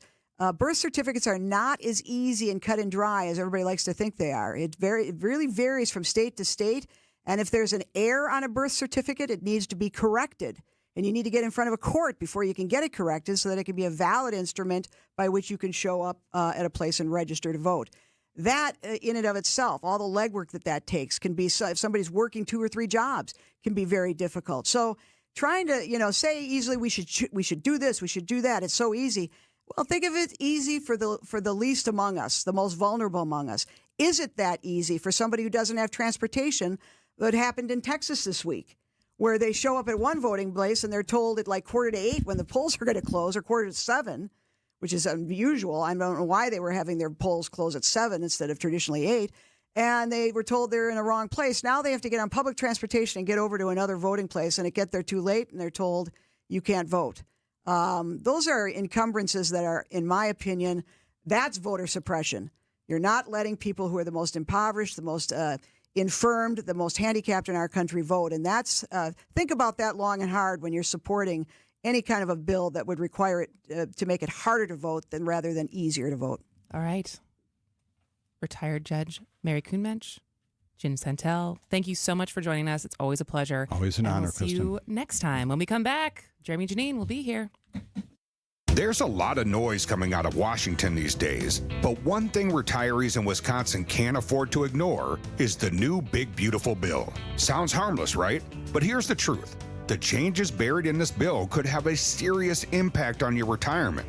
birth certificates are not as easy and cut and dry as everybody likes to think they are. It really varies from state to state. And if there's an error on a birth certificate, it needs to be corrected. And you need to get in front of a court before you can get it corrected so that it can be a valid instrument by which you can show up at a place and register to vote. That, in and of itself, all the legwork that takes can be, if somebody's working 2 or 3 jobs, can be very difficult. So trying to, say easily we should do this, we should do that, it's so easy. Well, think of it easy for the least among us, the most vulnerable among us. Is it that easy for somebody who doesn't have transportation? That happened in Texas this week, where they show up at one voting place and they're told at like 7:45 when the polls are going to close, or 7:45, which is unusual. I don't know why they were having their polls close at 7 instead of traditionally 8. And they were told they're in the wrong place. Now they have to get on public transportation and get over to another voting place, and get there too late, and they're told you can't vote. Those are encumbrances that are, in my opinion, that's voter suppression. You're not letting people who are the most impoverished, the most infirmed, the most handicapped in our country vote. And that's think about that long and hard when you're supporting any kind of a bill that would require it to make it harder to vote rather than easier to vote. All right. Retired Judge Mary Kuhnmensch, Jen Santel, thank you so much for joining us. It's always a pleasure. Always an honor, Kristen. See Kristen. you next time. When we come back, Jeremy Janine will be here. There's a lot of noise coming out of Washington these days, but one thing retirees in Wisconsin can't afford to ignore is the new Big Beautiful Bill. Sounds harmless, right? But here's the truth. The changes buried in this bill could have a serious impact on your retirement.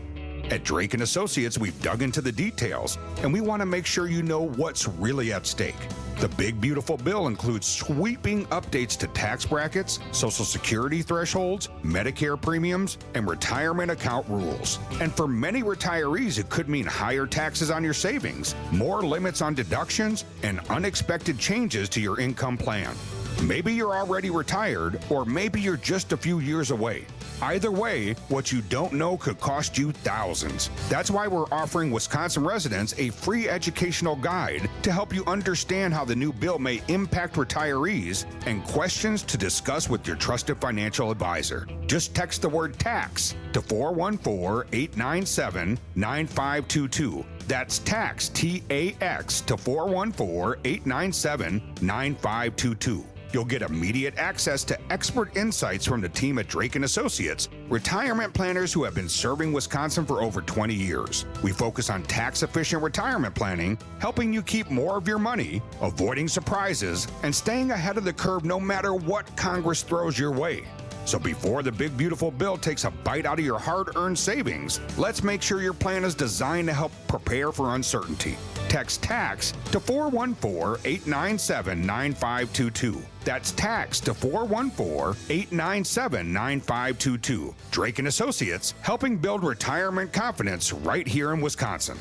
At Drake & Associates, we've dug into the details, and we want to make sure you know what's really at stake. The Big Beautiful Bill includes sweeping updates to tax brackets, Social Security thresholds, Medicare premiums, and retirement account rules. And for many retirees, it could mean higher taxes on your savings, more limits on deductions, and unexpected changes to your income plan. Maybe you're already retired, or maybe you're just a few years away. Either way, what you don't know could cost you thousands. That's why we're offering Wisconsin residents a free educational guide to help you understand how the new bill may impact retirees and questions to discuss with your trusted financial advisor. Just text the word tax to 414-897-9522. That's tax, T-A-X, to 414-897-9522. You'll get immediate access to expert insights from the team at Drake & Associates, retirement planners who have been serving Wisconsin for over 20 years. We focus on tax-efficient retirement planning, helping you keep more of your money, avoiding surprises, and staying ahead of the curve no matter what Congress throws your way. So before the Big Beautiful Bill takes a bite out of your hard-earned savings, let's make sure your plan is designed to help prepare for uncertainty. Text TAX to 414-897-9522. That's TAX to 414-897-9522. Drake & Associates, helping build retirement confidence right here in Wisconsin.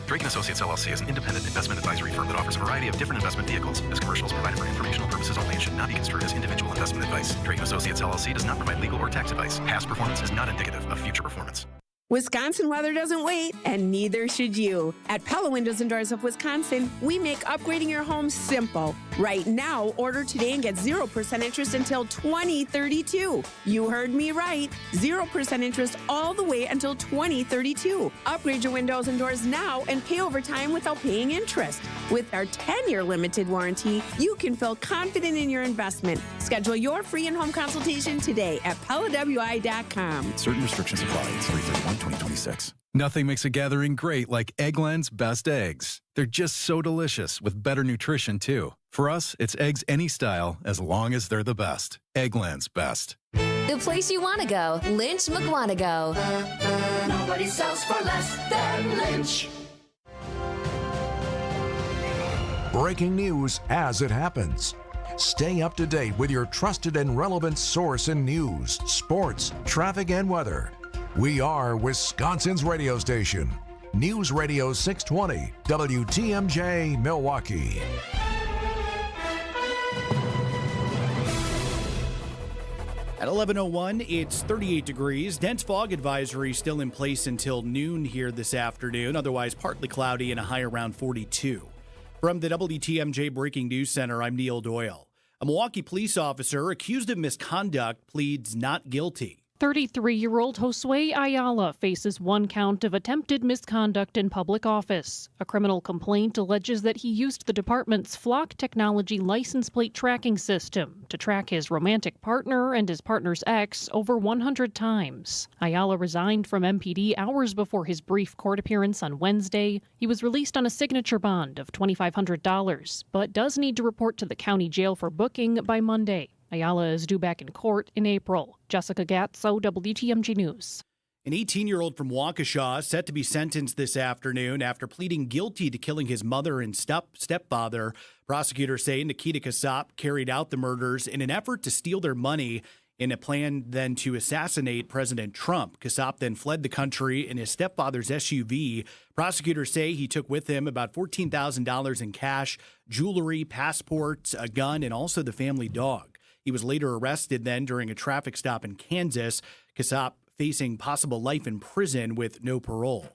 Drake & Associates LLC is an independent investment advisory firm that offers a variety of different investment vehicles. This commercial is provided for informational purposes only and should not be construed as individual investment advice. Drake & Associates LLC does not provide legal or tax advice. Past performance is not indicative of future performance. Wisconsin weather doesn't wait, and neither should you. At Pella Windows and Doors of Wisconsin, we make upgrading your home simple. Right now, order today and get 0% interest until 2032. You heard me right. 0% interest all the way until 2032. Upgrade your windows and doors now and pay over time without paying interest. With our 10-year limited warranty, you can feel confident in your investment. Schedule your free in-home consultation today at PellaWI.com. Certain restrictions apply. It's 3/31/2026. Nothing makes a gathering great like Eggland's Best Eggs. They're just so delicious with better nutrition, too. For us, it's eggs any style as long as they're the best. Eggland's Best. The place you want to go, Lynch McWanago. Nobody sells for less than Lynch. Breaking news as it happens. Stay up to date with your trusted and relevant source in news, sports, traffic, and weather. We are Wisconsin's radio station. News Radio 620, WTMJ, Milwaukee. At 11:01, it's 38 degrees. Dense fog advisory still in place until noon here this afternoon. Otherwise, partly cloudy and a high around 42. From the WTMJ Breaking News Center, I'm Neil Doyle. A Milwaukee police officer accused of misconduct pleads not guilty. 33-year-old Josue Ayala faces one count of attempted misconduct in public office. A criminal complaint alleges that he used the department's Flock Technology license plate tracking system to track his romantic partner and his partner's ex over 100 times. Ayala resigned from MPD hours before his brief court appearance on Wednesday. He was released on a signature bond of $2,500, but does need to report to the county jail for booking by Monday. Ayala is due back in court in April. Jessica Gatso, WTMG News. An 18-year-old from Waukesha set to be sentenced this afternoon after pleading guilty to killing his mother and stepfather. Prosecutors say Nikita Kasap carried out the murders in an effort to steal their money in a plan then to assassinate President Trump. Kasap then fled the country in his stepfather's SUV. Prosecutors say he took with him about $14,000 in cash, jewelry, passports, a gun, and also the family dog. He was later arrested then during a traffic stop in Kansas. Kasap facing possible life in prison with no parole.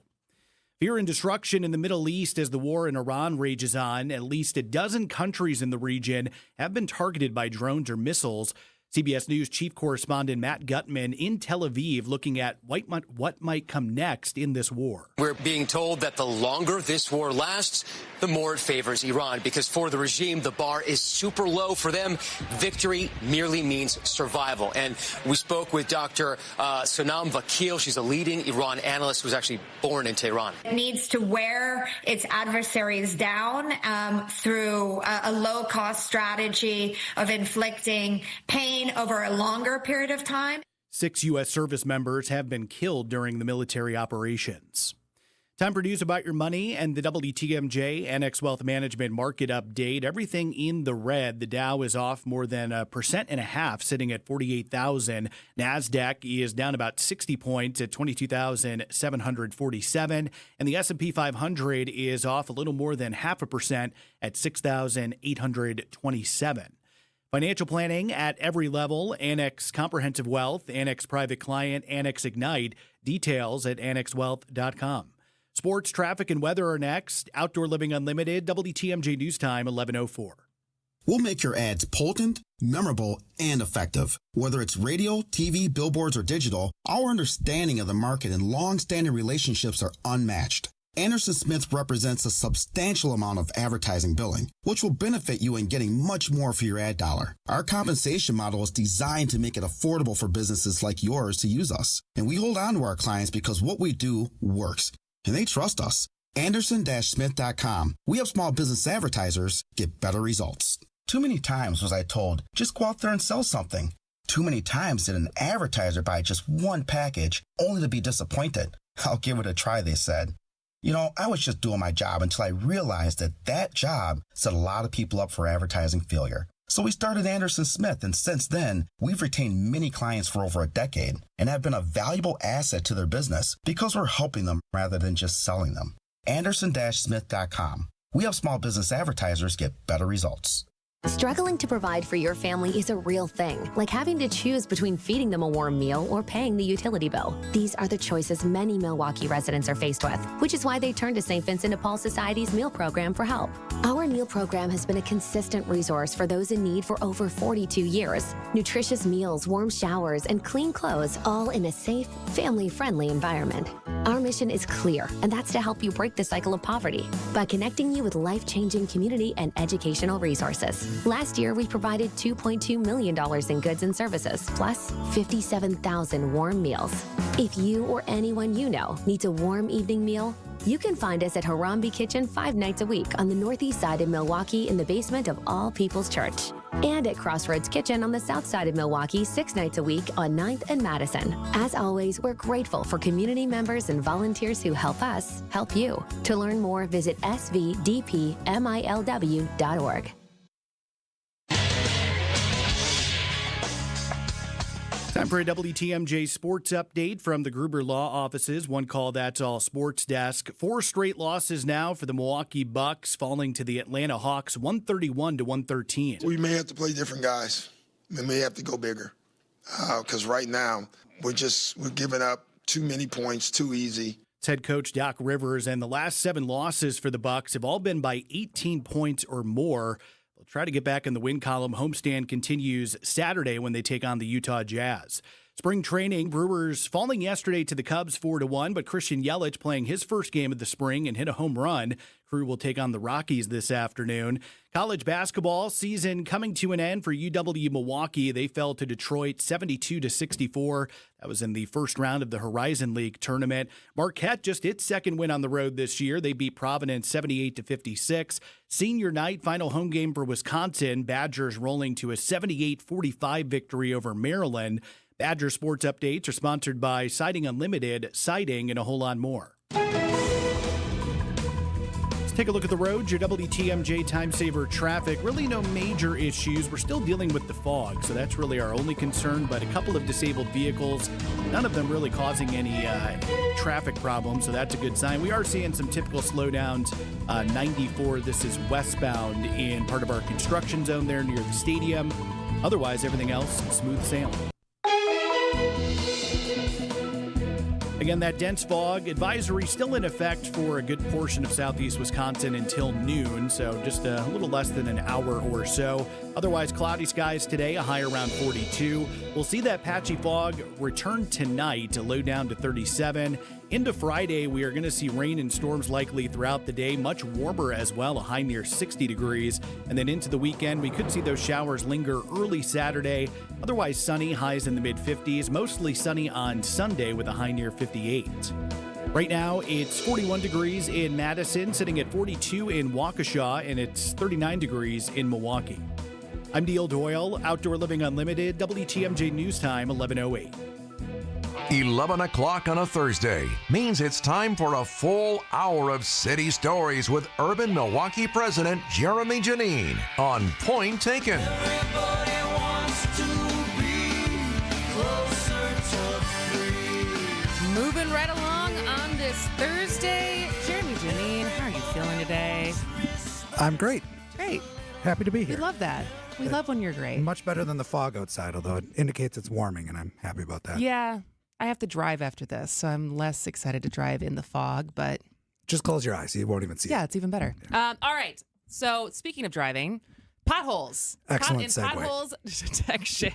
Fear and destruction in the Middle East as the war in Iran rages on. At least a dozen countries in the region have been targeted by drones or missiles. CBS News chief correspondent Matt Gutman in Tel Aviv looking at what might come next in this war. We're being told that the longer this war lasts, the more it favors Iran, because for the regime, the bar is super low. For them, victory merely means survival. And we spoke with Dr. Sonam Vakil. She's a leading Iran analyst who was actually born in Tehran. It needs to wear its adversaries down through a low-cost strategy of inflicting pain over a longer period of time. 6 U.S. service members have been killed during the military operations. Time for news about your money and the WTMJ Annex Wealth Management market update. Everything in the red. The Dow is off more than 1.5%, sitting at 48,000. NASDAQ is down about 60 points at 22,747. And the S&P 500 is off a little more than 0.5% at 6,827. Financial planning at every level. Annex Comprehensive Wealth, Annex Private Client, Annex Ignite. Details at annexwealth.com. Sports, traffic, and weather are next. Outdoor Living Unlimited, WTMJ News Time, 11:04. We'll make your ads potent, memorable, and effective. Whether it's radio, TV, billboards, or digital, our understanding of the market and long-standing relationships are unmatched. Anderson Smith represents a substantial amount of advertising billing, which will benefit you in getting much more for your ad dollar. Our compensation model is designed to make it affordable for businesses like yours to use us. And we hold on to our clients because what we do works, and they trust us. Anderson-Smith.com. We help small business advertisers get better results. Too many times was I told, just go out there and sell something. Too many times did an advertiser buy just one package only to be disappointed. I'll give it a try, they said. You know, I was just doing my job until I realized that job set a lot of people up for advertising failure. So we started Anderson Smith, and since then, we've retained many clients for over a decade and have been a valuable asset to their business because we're helping them rather than just selling them. Anderson-Smith.com. We help small business advertisers get better results. Struggling to provide for your family is a real thing, like having to choose between feeding them a warm meal or paying the utility bill. These are the choices many Milwaukee residents are faced with, which is why they turn to St. Vincent de Paul Society's meal program for help. Our meal program has been a consistent resource for those in need for over 42 years. Nutritious meals, warm showers, and clean clothes, all in a safe, family-friendly environment. Our mission is clear, and that's to help you break the cycle of poverty by connecting you with life-changing community and educational resources. Last year, we provided $2.2 million in goods and services, plus 57,000 warm meals. If you or anyone you know needs a warm evening meal, you can find us at Harambe Kitchen 5 nights a week on the northeast side of Milwaukee in the basement of All People's Church. And at Crossroads Kitchen on the south side of Milwaukee 6 nights a week on 9th and Madison. As always, we're grateful for community members and volunteers who help us help you. To learn more, visit svdpmilw.org. Time for a WTMJ sports update from the Gruber Law Offices. One call, that's all sports desk. 4 straight losses now for the Milwaukee Bucks, falling to the Atlanta Hawks 131-113. We may have to play different guys. We may have to go bigger. Because right now, we're giving up too many points, too easy. It's head coach Doc Rivers, and the last 7 losses for the Bucks have all been by 18 points or more. They'll try to get back in the win column. Homestand continues Saturday when they take on the Utah Jazz. Spring training, Brewers falling yesterday to the Cubs 4-1, but Christian Yelich playing his first game of the spring and hit a home run. Crew will take on the Rockies this afternoon. College basketball season coming to an end for UW Milwaukee. They fell to Detroit 72-64. That was in the first round of the Horizon League tournament. Marquette just its second win on the road this year. They beat Providence 78-56. Senior night, final home game for Wisconsin. Badgers rolling to a 78-45 victory over Maryland. Badger Sports Updates are sponsored by Siding Unlimited, siding, and a whole lot more. Let's take a look at the roads. Your WTMJ Time Saver traffic. Really no major issues. We're still dealing with the fog, so that's really our only concern, but a couple of disabled vehicles, none of them really causing any traffic problems, so that's a good sign. We are seeing some typical slowdowns. 94, this is westbound in part of our construction zone there near the stadium. Otherwise, everything else, smooth sailing. Again, that dense fog advisory still in effect for a good portion of southeast Wisconsin until noon, so just a little less than an hour or so. Otherwise, cloudy skies today, a high around 42. We'll see that patchy fog return tonight, a low down to 37. Into Friday, we are going to see rain and storms likely throughout the day, much warmer as well, a high near 60 degrees. And then into the weekend, we could see those showers linger early Saturday. Otherwise sunny, highs in the mid-50s, mostly sunny on Sunday with a high near 58. Right now, it's 41 degrees in Madison, sitting at 42 in Waukesha, and it's 39 degrees in Milwaukee. I'm Neil Doyle, Outdoor Living Unlimited, WTMJ News Time, 11:08. 11 o'clock on a Thursday means it's time for a full hour of city stories with urban Milwaukee president Jeremy Janine on Point Taken. Moving right along on this Thursday. Jeremy Janine, how are you feeling today? I'm great. Great. Happy to be here. We love that. We love when you're great. Much better than the fog outside, although it indicates it's warming, and I'm happy about that. Yeah. I have to drive after this, so I'm less excited to drive in the fog, but... Just close your eyes. You won't even see it. Yeah, it's even better. Yeah. All right. So, speaking of driving, potholes. Excellent segue. Potholes detection.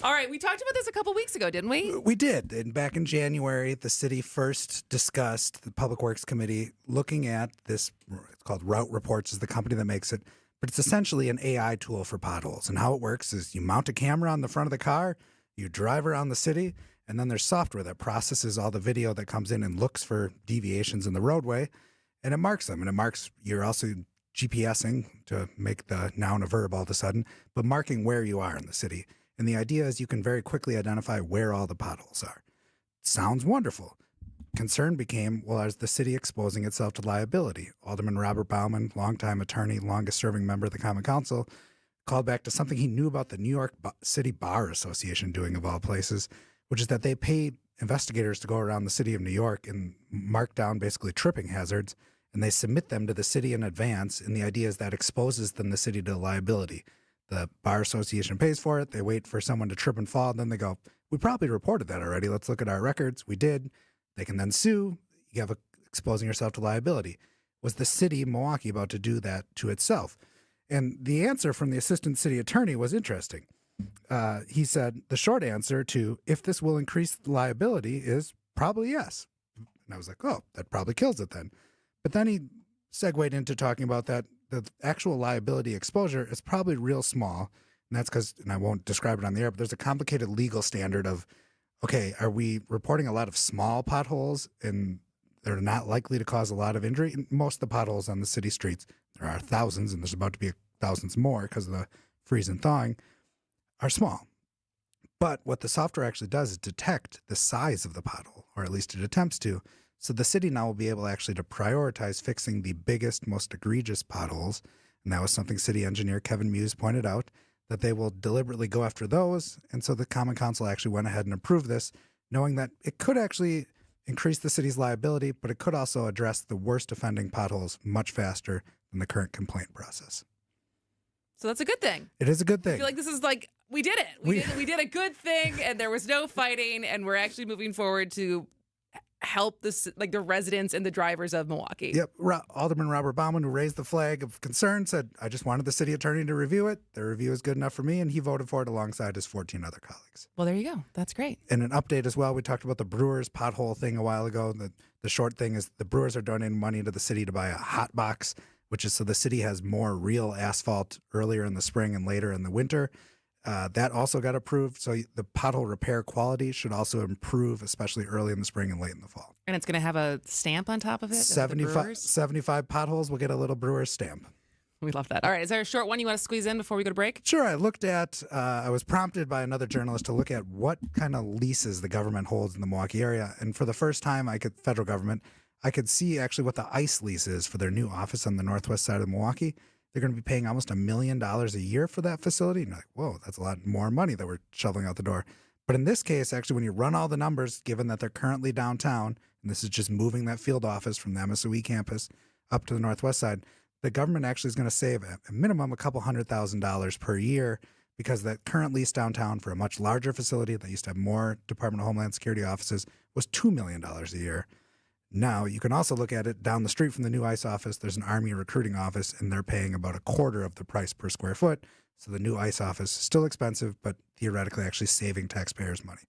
All right. We talked about this a couple weeks ago, didn't we? We did. And back in January, the city first discussed, the Public Works Committee, looking at this. It's called Route Reports is the company that makes it. But it's essentially an AI tool for potholes. And how it works is you mount a camera on the front of the car, you drive around the city, and then there's software that processes all the video that comes in and looks for deviations in the roadway, and it marks them. And it marks, you're also GPSing to make the noun a verb all of a sudden, but marking where you are in the city. And the idea is you can very quickly identify where all the potholes are. Sounds wonderful. Concern became, well, is the city exposing itself to liability? Alderman Robert Bauman, longtime attorney, longest serving member of the Common Council, called back to something he knew about the New York City Bar Association doing, of all places, which is that they paid investigators to go around the city of New York and mark down basically tripping hazards and they submit them to the city in advance. And the idea is that exposes them the city to liability. The bar association pays for it. They wait for someone to trip and fall. And then they go, we probably reported that already. Let's look at our records. We did. They can then sue. You have exposing yourself to liability. Was the city of Milwaukee about to do that to itself? And the answer from the assistant city attorney was interesting. He said the short answer to if this will increase liability is probably yes. And I was like, oh, that probably kills it then. But then he segued into talking about that the actual liability exposure is probably real small. And that's because, and I won't describe it on the air, but there's a complicated legal standard of, okay, are we reporting a lot of small potholes and they're not likely to cause a lot of injury? And most of the potholes on the city streets, there are thousands, and there's about to be thousands more because of the freeze and thawing, are small. But what the software actually does is detect the size of the pothole, or at least it attempts to. So the city now will be able actually to prioritize fixing the biggest, most egregious potholes. And that was something city engineer Kevin Muse pointed out, that they will deliberately go after those. And so the Common Council actually went ahead and approved this, knowing that it could actually increase the city's liability, but it could also address the worst offending potholes much faster than the current complaint process. So that's a good thing. It is a good thing. I feel like this is like, we did it. We did a good thing, and there was no fighting, and we're actually moving forward to help the residents and the drivers of Milwaukee. Yep. Alderman Robert Bauman, who raised the flag of concern, said, I just wanted the city attorney to review it. Their review is good enough for me, and he voted for it alongside his 14 other colleagues. Well, there you go. That's great. And an update as well, we talked about the Brewers pothole thing a while ago. The short thing is the Brewers are donating money to the city to buy a hot box, which is so the city has more real asphalt earlier in the spring and later in the winter. That also got approved. So the pothole repair quality should also improve, especially early in the spring and late in the fall. And it's going to have a stamp on top of it? 75 potholes will get a little Brewers stamp. We love that. All right. Is there a short one you want to squeeze in before we go to break? Sure. I was prompted by another journalist to look at what kind of leases the government holds in the Milwaukee area. And for the first time, federal government, I could see actually what the ICE lease is for their new office on the northwest side of Milwaukee. They're going to be paying almost $1 million a year for that facility. And you're like, whoa, that's a lot more money that we're shoveling out the door. But in this case, actually, when you run all the numbers, given that they're currently downtown, and this is just moving that field office from the MSOE campus up to the northwest side, the government actually is going to save a minimum a couple $100,000 per year, because that current lease downtown for a much larger facility that used to have more Department of Homeland Security offices was $2 million a year. Now, you can also look at it down the street from the new ICE office. There's an Army recruiting office, and they're paying about a quarter of the price per square foot. So the new ICE office is still expensive, but theoretically actually saving taxpayers money.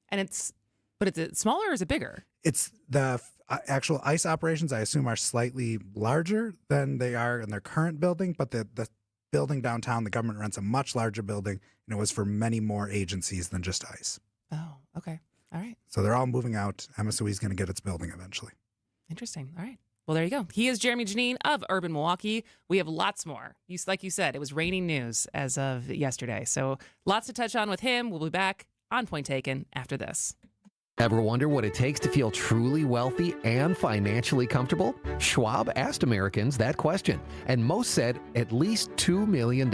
And is it smaller or is it bigger? It's the actual ICE operations, I assume, are slightly larger than they are in their current building, but the building downtown, the government rents a much larger building, and it was for many more agencies than just ICE. Oh, okay. All right. So they're all moving out. MSOE is going to get its building eventually. Interesting. All right. Well, there you go. He is Jeremy Janine of Urban Milwaukee. We have lots more. Like you said, it was raining news as of yesterday. So lots to touch on with him. We'll be back on Point Taken after this. Ever wonder what it takes to feel truly wealthy and financially comfortable? Schwab asked Americans that question, and most said at least $2 million.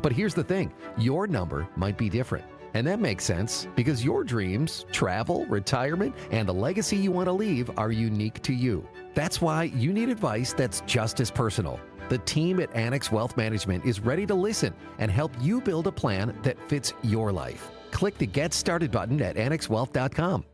But here's the thing, your number might be different. And that makes sense because your dreams, travel, retirement, and the legacy you want to leave are unique to you. That's why you need advice that's just as personal. The team at Annex Wealth Management is ready to listen and help you build a plan that fits your life. Click the Get Started button at annexwealth.com.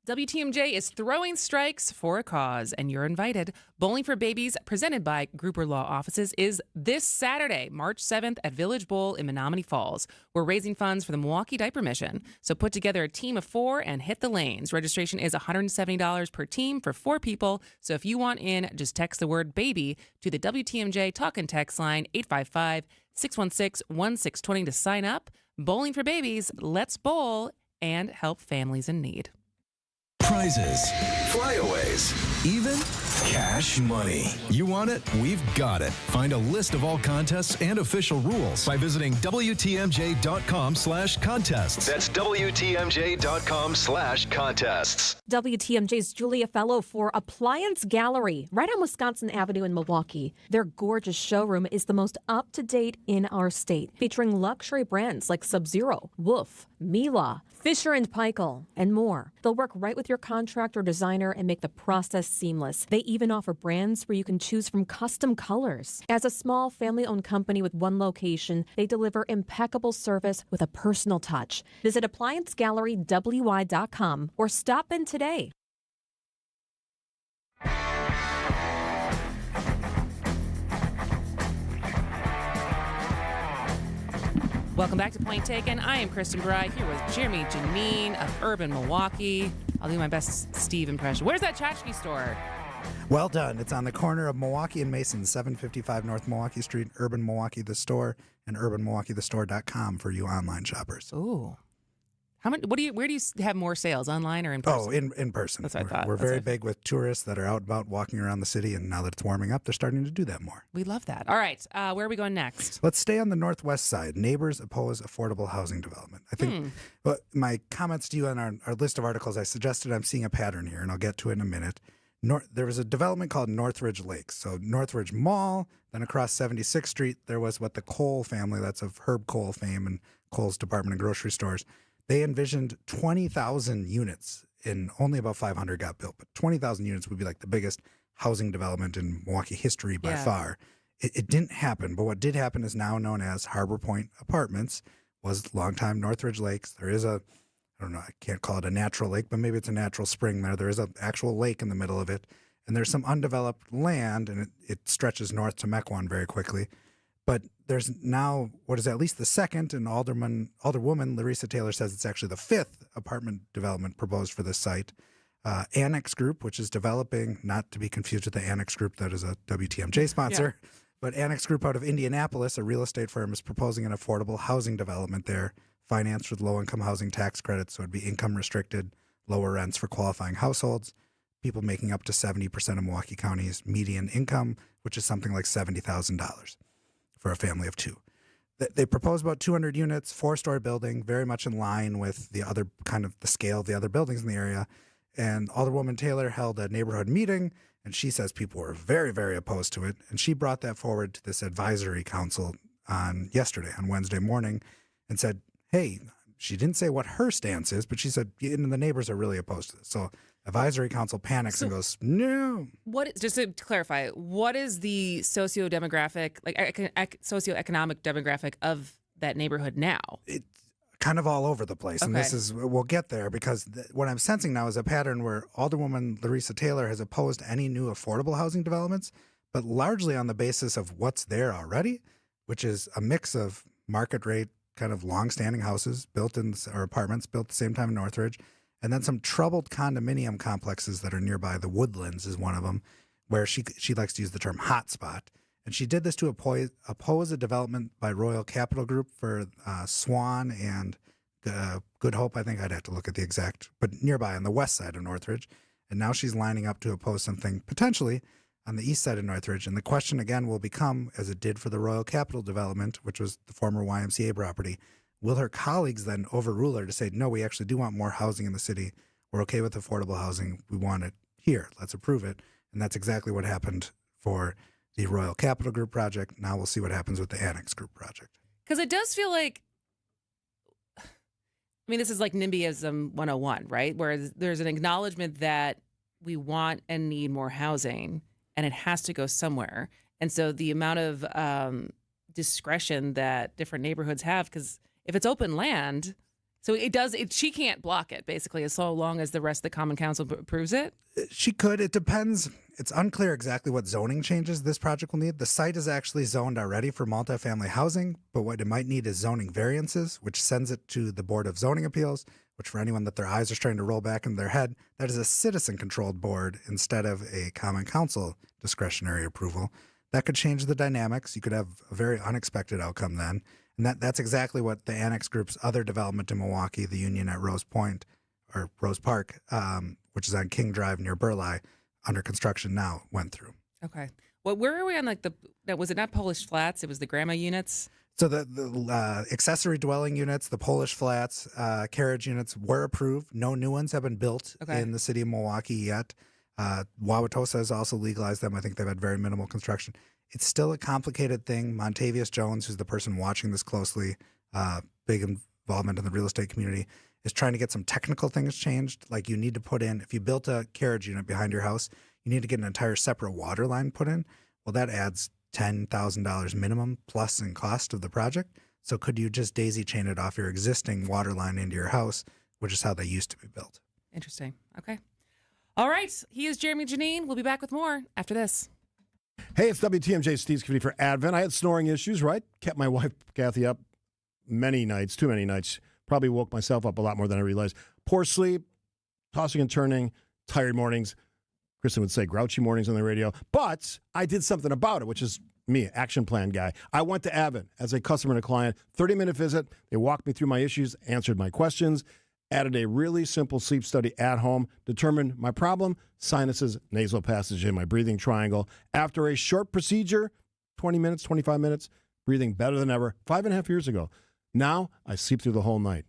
WTMJ is throwing strikes for a cause, and you're invited. Bowling for Babies, presented by Grouper Law Offices, is this Saturday, March 7th at Village Bowl in Menominee Falls. We're raising funds for the Milwaukee Diaper Mission. So put together a team of 4 and hit the lanes. Registration is $170 per team for 4 people. So if you want in, just text the word baby to the WTMJ talk and text line 855-616-1620 to sign up. Bowling for Babies, let's bowl and help families in need. Prizes, flyaways, even cash money. You want it? We've got it. Find a list of all contests and official rules by visiting WTMJ.com/contests. That's WTMJ.com/contests. WTMJ's Julia Fellow for Appliance Gallery, right on Wisconsin Avenue in Milwaukee. Their gorgeous showroom is the most up-to-date in our state, featuring luxury brands like Sub-Zero, Wolf, Miele, Fisher & Paykel, and more. They'll work right with your contractor or designer and make the process seamless. They even offer brands where you can choose from custom colors. As a small family-owned company with one location, they deliver impeccable service with a personal touch. Visit ApplianceGalleryWY.com or stop in today. Welcome back to Point Taken. I am Kristen Bry here with Jeremy Janine of Urban Milwaukee. I'll do my best Steve impression. Where's that tchotchke store? Well done. It's on the corner of Milwaukee and Mason, 755 North Milwaukee Street, Urban Milwaukee the store, and urbanmilwaukeethestore.com for you online shoppers. Ooh. How many? Where do you have more sales, online or in person? Oh, in person. That's what I thought. We're very big with tourists that are out and about walking around the city, and now that it's warming up, they're starting to do that more. We love that. All right, where are we going next? Let's stay on the northwest side. Neighbors oppose affordable housing development. I think my comments to you on our list of articles, I suggested I'm seeing a pattern here, and I'll get to it in a minute. There was a development called Northridge Lakes. So Northridge Mall, then across 76th Street, there was what the Cole family, that's of Herb Cole fame and Cole's Department of Grocery Stores, they envisioned 20,000 units, and only about 500 got built. But 20,000 units would be like the biggest housing development in Milwaukee history by far. It didn't happen, but what did happen is now known as Harbor Point Apartments, was longtime Northridge Lakes. There is I don't know, I can't call it a natural lake, but maybe it's a natural spring there. There is an actual lake in the middle of it, and there's some undeveloped land, and it stretches north to Mequon very quickly. But there's now what is at least the second, and Alderwoman Larissa Taylor says it's actually the fifth apartment development proposed for this site. Annex Group, which is developing, not to be confused with the Annex Group that is a WTMJ sponsor, but Annex Group out of Indianapolis, a real estate firm, is proposing an affordable housing development there, financed with low-income housing tax credits, so it'd be income restricted, lower rents for qualifying households, people making up to 70% of Milwaukee County's median income, which is something like $70,000 for a family of two. They propose about 200 units, 4-story building, very much in line with the other kind of the scale of the other buildings in the area. And Alderwoman Taylor held a neighborhood meeting, and she says people were very, very opposed to it. And she brought that forward to this advisory council on Wednesday morning, and said, hey, she didn't say what her stance is, but she said, and the neighbors are really opposed to this. So advisory council panics and goes, no. Just to clarify, what is the socioeconomic demographic of that neighborhood now? It's kind of all over the place. And this is, we'll get there, because what I'm sensing now is a pattern where Alderwoman Larissa Taylor has opposed any new affordable housing developments, but largely on the basis of what's there already, which is a mix of market rate, kind of long-standing houses or apartments built at the same time in Northridge, and then some troubled condominium complexes that are nearby. The Woodlands is one of them, where she likes to use the term hotspot. And she did this to oppose a development by Royal Capital Group for Swan and Good Hope. I think I'd have to look at the exact, but nearby on the west side of Northridge. And now she's lining up to oppose something potentially on the east side of Northridge. And the question again will become, as it did for the Royal Capital development, which was the former YMCA property, will her colleagues then overrule her to say, no, we actually do want more housing in the city. We're okay with affordable housing. We want it here. Let's approve it. And that's exactly what happened for the Royal Capital Group project. Now we'll see what happens with the Annex Group project. Because it does feel like, this is like NIMBYism 101, right? Where there's an acknowledgement that we want and need more housing, and it has to go somewhere. And so the amount of discretion that different neighborhoods have, because if it's open land, so she can't block it, basically, as long as the rest of the Common Council approves it? She could. It depends. It's unclear exactly what zoning changes this project will need. The site is actually zoned already for multifamily housing, but what it might need is zoning variances, which sends it to the Board of Zoning Appeals, which for anyone that their eyes are starting to roll back in their head, that is a citizen-controlled board instead of a Common Council discretionary approval. That could change the dynamics. You could have a very unexpected outcome then. And that's exactly what the Annex Group's other development in Milwaukee, the Union at Rose Park, which is on King Drive near Burleigh, under construction now, went through. Okay. Well, where are we on was it not Polish flats? It was the grandma units? So the accessory dwelling units, the Polish flats, carriage units were approved. No new ones have been built in the city of Milwaukee yet. Wauwatosa has also legalized them. I think they've had very minimal construction. It's still a complicated thing. Montavious Jones, who's the person watching this closely, big involvement in the real estate community, is trying to get some technical things changed. Like you need to put in, if you built a carriage unit behind your house, you need to get an entire separate water line put in. Well, that adds $10,000 minimum plus in cost of the project. So could you just daisy chain it off your existing water line into your house, which is how they used to be built? Interesting. Okay. All right. He is Jeremy Janine. We'll be back with more after this. Hey, it's WTMJ Steve Scafidi for Advent. I had snoring issues, right? Kept my wife, Kathy, up many nights, too many nights. Probably woke myself up a lot more than I realized. Poor sleep, tossing and turning, tired mornings. Kristen would say grouchy mornings on the radio. But I did something about it, which is me, action plan guy. I went to Advent as a customer and a client, 30-minute visit. They walked me through my issues, answered my questions, added a really simple sleep study at home, determined my problem, sinuses, nasal passage in my breathing triangle. After a short procedure, 20 minutes, 25 minutes, breathing better than ever, 5.5 years ago. Now I sleep through the whole night.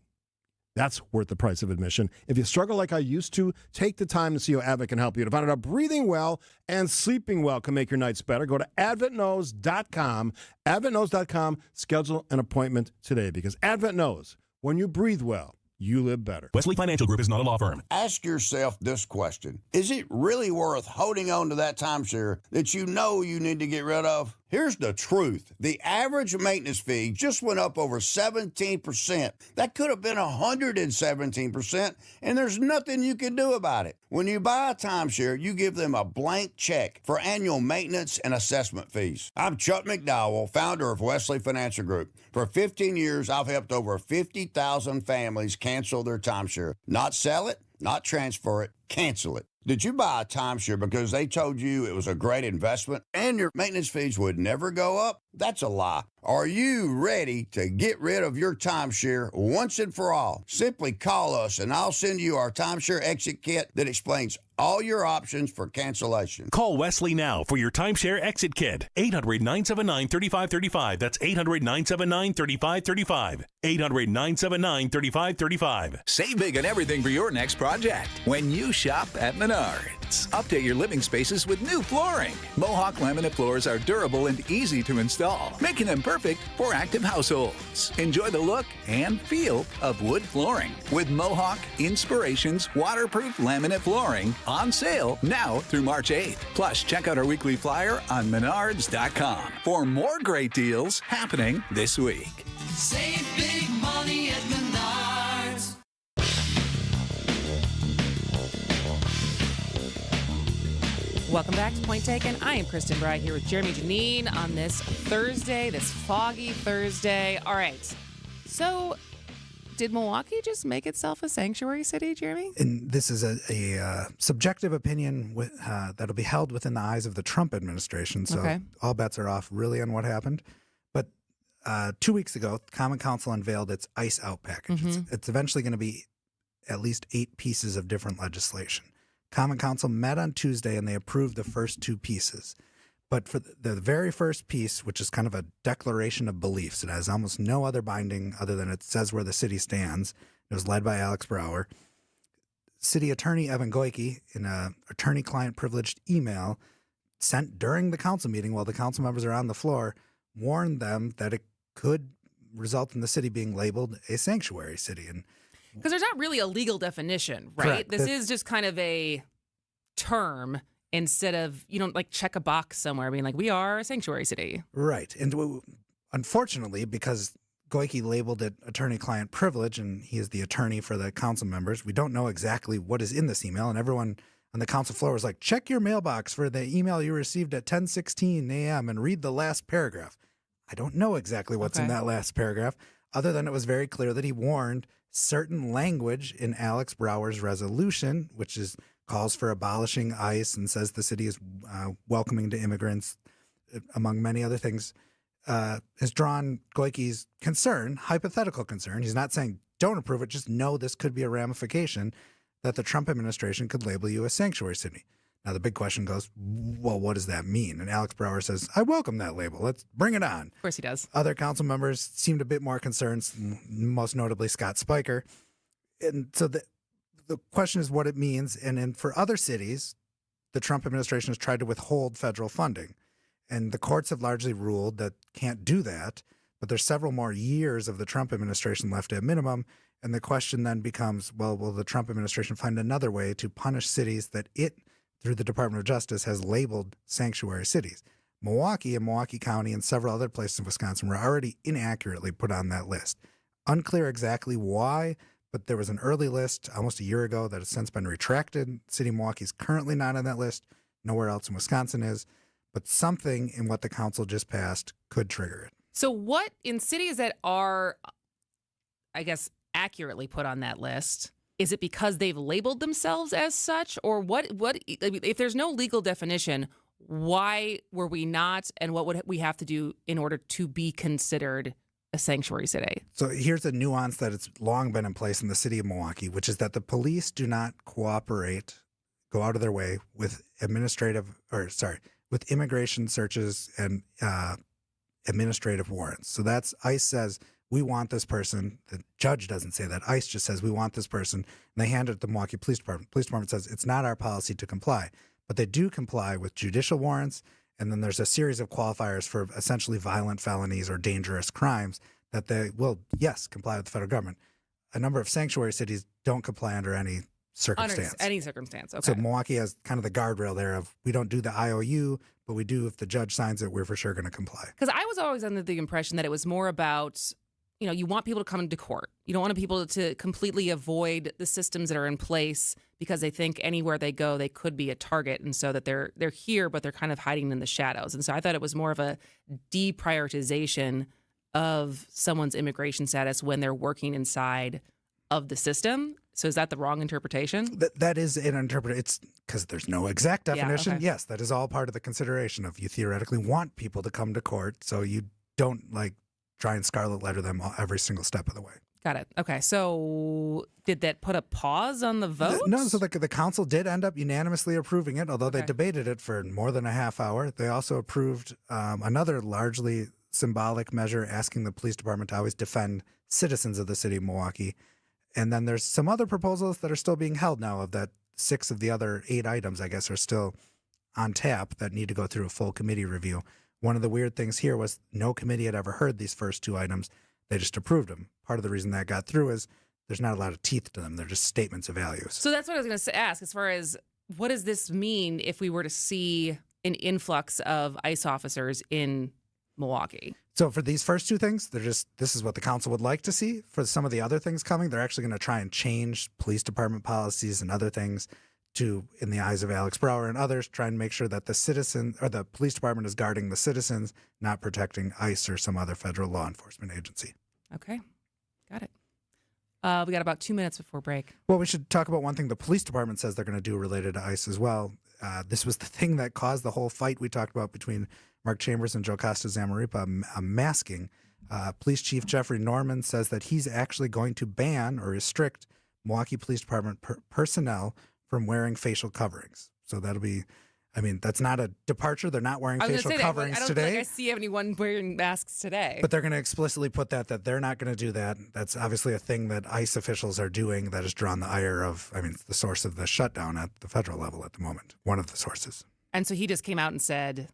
That's worth the price of admission. If you struggle like I used to, take the time to see how Advent can help you. To find out how breathing well and sleeping well can make your nights better, go to adventknows.com. Adventknows.com. Schedule an appointment today because Advent knows when you breathe well, you live better. Wesley Financial Group is not a law firm. Ask yourself this question. Is it really worth holding on to that timeshare that you know you need to get rid of? Here's the truth. The average maintenance fee just went up over 17%. That could have been 117%, and there's nothing you can do about it. When you buy a timeshare, you give them a blank check for annual maintenance and assessment fees. I'm Chuck McDowell, founder of Wesley Financial Group. For 15 years, I've helped over 50,000 families cancel their timeshare. Not sell it, not transfer it, cancel it. Did you buy a timeshare because they told you it was a great investment and your maintenance fees would never go up? That's a lie. Are you ready to get rid of your timeshare once and for all? Simply call us and I'll send you our timeshare exit kit that explains all your options for cancellation. Call Wesley now for your timeshare exit kit. 800-979-3535. That's 800-979-3535. 800-979-3535. Save big on everything for your next project when you shop at Menards. Update your living spaces with new flooring. Mohawk laminate floors are durable and easy to install, making them perfect for active households. Enjoy the look and feel of wood flooring with Mohawk Inspirations waterproof laminate flooring on sale now through March 8th. Plus, check out our weekly flyer on menards.com for more great deals happening this week. Save big money at Menards. Welcome back to Point Taken. I am Kristen Bry here with Jeremy Janine on this Thursday, this foggy Thursday. All right. So, did Milwaukee just make itself a sanctuary city, Jeremy? And this is a subjective opinion that'll be held within the eyes of the Trump administration. So all bets are off really on what happened. But 2 weeks ago, Common Council unveiled its ICE out package. It's eventually going to be at least 8 pieces of different legislation. Common Council met on Tuesday and they approved the first 2 pieces. But for the very first piece, which is kind of a declaration of beliefs, it has almost no other binding other than it says where the city stands. It was led by Alex Brower. City Attorney Evan Goike, in an attorney-client privileged email sent during the council meeting while the council members are on the floor, warned them that it could result in the city being labeled a sanctuary city. And because there's not really a legal definition, right? Correct. This is just kind of a term instead of, you don't like check a box somewhere being like, we are a sanctuary city. Right. And unfortunately, because Goike labeled it attorney-client privilege and he is the attorney for the council members, we don't know exactly what is in this email. And everyone on the council floor was like, check your mailbox for the email you received at 10:16 a.m. and read the last paragraph. I don't know exactly what's in that last paragraph, other than it was very clear that he warned certain language in Alex Brower's resolution, which calls for abolishing ICE and says the city is welcoming to immigrants, among many other things, has drawn Goike's concern, hypothetical concern. He's not saying don't approve it, just know this could be a ramification that the Trump administration could label you a sanctuary city. Now, the big question goes, well, what does that mean? And Alex Brower says, I welcome that label. Let's bring it on. Of course he does. Other council members seemed a bit more concerned, most notably Scott Spiker. And so the question is what it means. And for other cities, the Trump administration has tried to withhold federal funding. And the courts have largely ruled that can't do that. But there's several more years of the Trump administration left at minimum. And the question then becomes, well, will the Trump administration find another way to punish cities that it through the Department of Justice has labeled sanctuary cities. Milwaukee and Milwaukee County and several other places in Wisconsin were already inaccurately put on that list. Unclear exactly why, but there was an early list almost a year ago that has since been retracted. City of Milwaukee is currently not on that list. Nowhere else in Wisconsin is. But something in what the council just passed could trigger it. So what in cities that are, I guess, accurately put on that list, is it because they've labeled themselves as such? Or what if there's no legal definition, why were we not, and what would we have to do in order to be considered a sanctuary city? So here's a nuance that it's long been in place in the city of Milwaukee, which is that the police do not cooperate, go out of their way with with immigration searches and administrative warrants. So that's ICE says, we want this person. The judge doesn't say that. ICE just says, we want this person. And they hand it to the Milwaukee Police Department. Police Department says, it's not our policy to comply. But they do comply with judicial warrants. And then there's a series of qualifiers for essentially violent felonies or dangerous crimes that they will, yes, comply with the federal government. A number of sanctuary cities don't comply under any circumstance. Under any circumstance, okay. So Milwaukee has kind of the guardrail there of, we don't do the IOU, but we do, if the judge signs it, we're for sure going to comply. Because I was always under the impression that it was more about, you want people to come into court. You don't want people to completely avoid the systems that are in place because they think anywhere they go, they could be a target. And so that they're here, but they're kind of hiding in the shadows. And so I thought it was more of a deprioritization of someone's immigration status when they're working inside of the system. So is that the wrong interpretation? That is an interpretation. It's because there's no exact definition. Yeah, okay. Yes, that is all part of the consideration of you theoretically want people to come to court. So you don't try and scarlet letter them every single step of the way. Got it. Okay. So did that put a pause on the vote? No. So the council did end up unanimously approving it, although they debated it for more than a half hour. They also approved another largely symbolic measure asking the police department to always defend citizens of the city of Milwaukee. And then there's some other proposals that are still being held now of that 6 of the other 8 items, I guess, are still on tap that need to go through a full committee review. One of the weird things here was no committee had ever heard these first 2 items. They just approved them. Part of the reason that got through is there's not a lot of teeth to them. They're just statements of values. So that's what I was going to ask as far as what does this mean if we were to see an influx of ICE officers in Milwaukee? So for these first 2 things, this is what the council would like to see. For some of the other things coming, they're actually going to try and change police department policies and other things to, in the eyes of Alex Brower and others, try and make sure that the police department is guarding the citizens, not protecting ICE or some other federal law enforcement agency. Okay. Got it. We got about 2 minutes before break. Well, we should talk about one thing the police department says they're going to do related to ICE as well. This was the thing that caused the whole fight we talked about between Mark Chambers and Jocasta Zamarripa, masking. Police Chief Jeffrey Norman says that he's actually going to ban or restrict Milwaukee Police Department personnel from wearing facial coverings. So that'll be, that's not a departure. They're not wearing facial coverings I don't today. think I see anyone wearing masks today. But they're going to explicitly put that they're not going to do that. That's obviously a thing that ICE officials are doing that has drawn the ire of, the source of the shutdown at the federal level at the moment. One of the sources. And so he just came out and said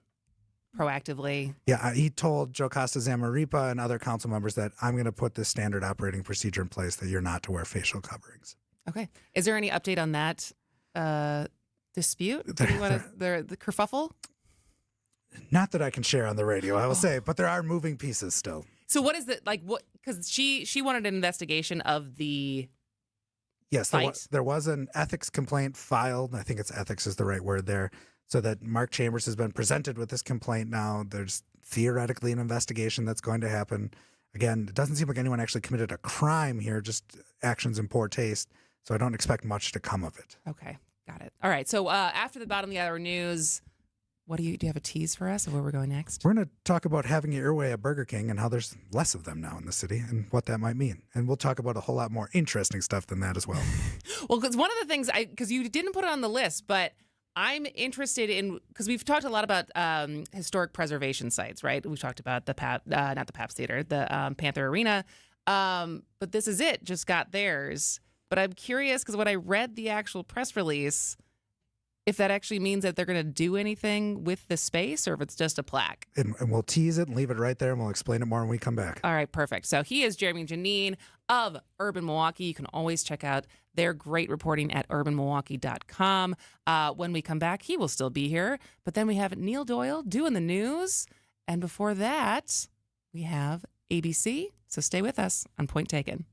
proactively. Yeah, he told Jocasta Zamarripa and other council members that I'm going to put this standard operating procedure in place that you're not to wear facial coverings. Okay. Is there any update on that dispute? The kerfuffle? Not that I can share on the radio, I will say, but there are moving pieces still. So what is it what? Because she wanted an investigation of the. Yes, there was an ethics complaint filed. I think it's ethics is the right word there. So that Mark Chambers has been presented with this complaint now. There's theoretically an investigation that's going to happen. Again, it doesn't seem like anyone actually committed a crime here, just actions in poor taste. So I don't expect much to come of it. Okay, got it. All right. So after the bottom of the hour news, do you have a tease for us of where we're going next? We're going to talk about having your way at Burger King and how there's less of them now in the city and what that might mean. And we'll talk about a whole lot more interesting stuff than that as well. Well, because one of the things because you didn't put it on the list, but I'm interested in, because we've talked a lot about historic preservation sites, right? We've talked about not the Pabst Theater, the Panther Arena. But This Is It just got theirs. But I'm curious because when I read the actual press release, if that actually means that they're going to do anything with the space or if it's just a plaque. And we'll tease it and leave it right there, and we'll explain it more when we come back. All right, perfect. So he is Jeremy Janine of Urban Milwaukee. You can always check out their great reporting at urbanmilwaukee.com. When we come back, he will still be here. But then we have Neil Doyle doing the news. And before that, we have ABC. So stay with us on Point Taken.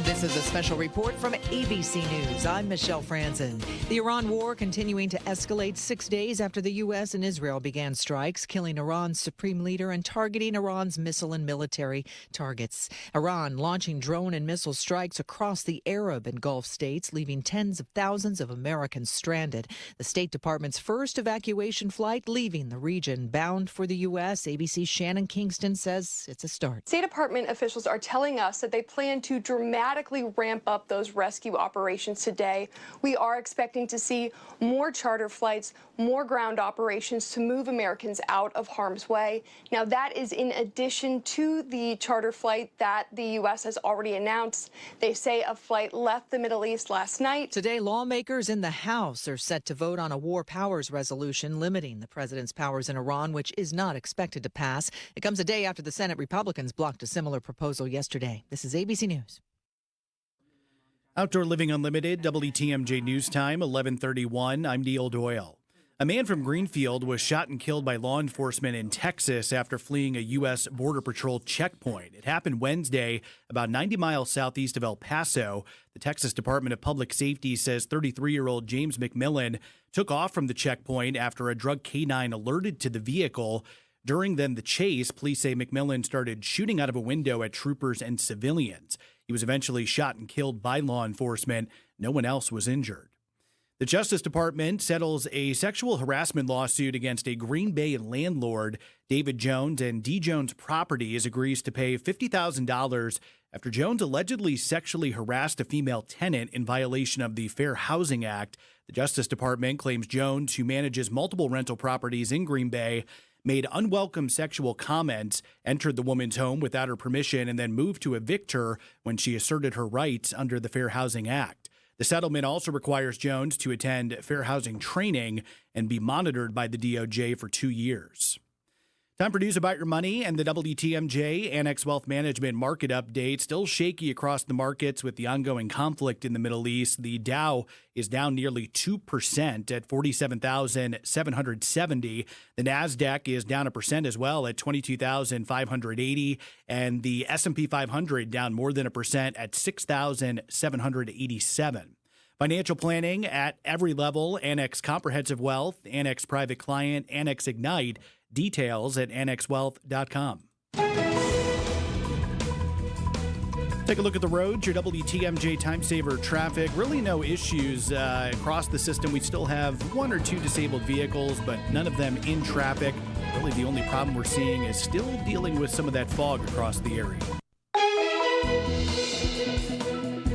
This is a special report from ABC News. I'm Michelle Franzen. The Iran war continuing to escalate 6 days after the U.S. and Israel began strikes, killing Iran's supreme leader and targeting Iran's missile and military targets. Iran launching drone and missile strikes across the Arab and Gulf states, leaving tens of thousands of Americans stranded. The State Department's first evacuation flight leaving the region, bound for the U.S. ABC's Shannon Kingston says it's a start. State Department officials are telling us that they plan to dramatically ramp up those rescue operations today. We are expecting to see more charter flights, more ground operations to move Americans out of harm's way. Now, that is in addition to the charter flight that the U.S. has already announced. They say a flight left the Middle East last night. Today, lawmakers in the House are set to vote on a war powers resolution limiting the president's powers in Iran, which is not expected to pass. It comes a day after the Senate Republicans blocked a similar proposal yesterday. This is ABC News. Outdoor Living Unlimited, WTMJ News Time, 11:31. I'm Neil Doyle. A man from Greenfield was shot and killed by law enforcement in Texas after fleeing a U.S. Border Patrol checkpoint. It happened Wednesday, about 90 miles southeast of El Paso. The Texas Department of Public Safety says 33-year-old James McMillan took off from the checkpoint after a drug canine alerted to the vehicle. During the chase, police say McMillan started shooting out of a window at troopers and civilians. He was eventually shot and killed by law enforcement. No one else was injured. The Justice Department settles a sexual harassment lawsuit against a Green Bay landlord. David Jones and D. Jones Properties agrees to pay $50,000 after Jones allegedly sexually harassed a female tenant in violation of the Fair Housing Act. The Justice Department claims Jones, who manages multiple rental properties in Green Bay, made unwelcome sexual comments, entered the woman's home without her permission, and then moved to evict her when she asserted her rights under the Fair Housing Act. The settlement also requires Jones to attend fair housing training and be monitored by the DOJ for 2 years. Time for news about your money and the WTMJ Annex Wealth Management market update. Still shaky across the markets with the ongoing conflict in the Middle East. The Dow is down nearly 2% at 47,770. The NASDAQ is down 1% as well at 22,580. And the S&P 500 down more than 1% at 6,787. Financial planning at every level. Annex Comprehensive Wealth, Annex Private Client, Annex Ignite. Details at annexwealth.com. Take a look at the roads, your WTMJ Time Saver traffic. Really no issues across the system. We still have 1 or 2 disabled vehicles, but none of them in traffic. Really the only problem we're seeing is still dealing with some of that fog across the area.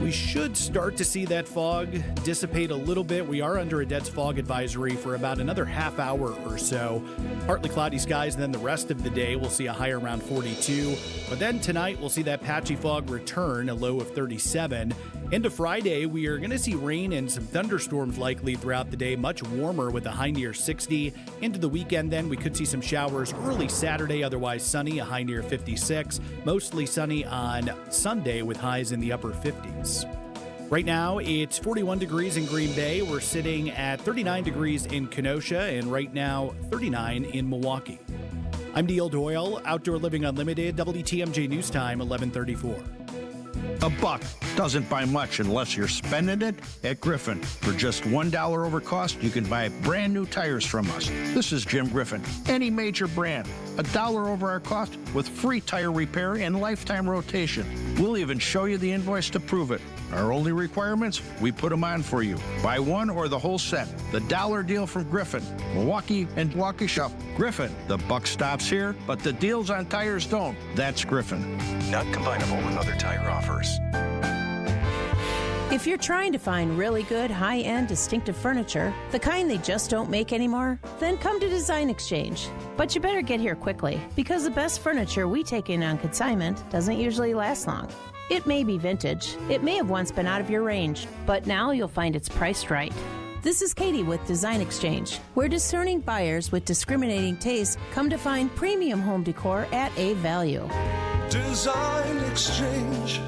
We should start to see that fog dissipate a little bit. We are under a dense fog advisory for about another half hour or so. Partly cloudy skies, and then the rest of the day we'll see a high around 42. But then tonight we'll see that patchy fog return, a low of 37. Into Friday, we are going to see rain and some thunderstorms likely throughout the day, much warmer with a high near 60. Into the weekend then, we could see some showers early Saturday, otherwise sunny, a high near 56. Mostly sunny on Sunday with highs in the upper 50s. Right now, it's 41 degrees in Green Bay. We're sitting at 39 degrees in Kenosha, and right now, 39 in Milwaukee. I'm Neil Doyle, Outdoor Living Unlimited, WTMJ News Time, 11:34. A buck doesn't buy much unless you're spending it at Griffin. For just $1 over cost, you can buy brand new tires from us. This is Jim Griffin. Any major brand, $1 over our cost with free tire repair and lifetime rotation. We'll even show you the invoice to prove it. Our only requirements, we put them on for you. Buy one or the whole set. The dollar deal from Griffin. Milwaukee and Waukesha. Griffin. The buck stops here, but the deals on tires don't. That's Griffin. Not combinable with other tire offers. If you're trying to find really good, high-end, distinctive furniture, the kind they just don't make anymore, then come to Design Exchange. But you better get here quickly, because the best furniture we take in on consignment doesn't usually last long. It may be vintage. It may have once been out of your range, but now you'll find it's priced right. This is Katie with Design Exchange, where discerning buyers with discriminating tastes come to find premium home decor at a value. Design Exchange.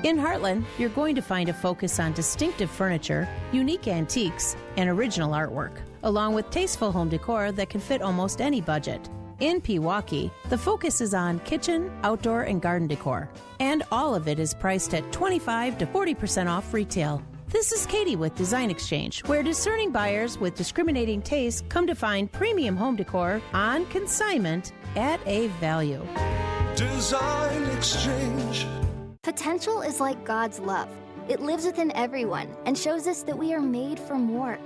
In Heartland, you're going to find a focus on distinctive furniture, unique antiques, and original artwork, along with tasteful home decor that can fit almost any budget. In Pewaukee, the focus is on kitchen, outdoor, and garden decor, and all of it is priced at 25 to 40% off retail. This is Katie with Design Exchange, where discerning buyers with discriminating tastes come to find premium home decor on consignment at a value. Design Exchange. Potential is like God's love. It lives within everyone and shows us that we are made for more.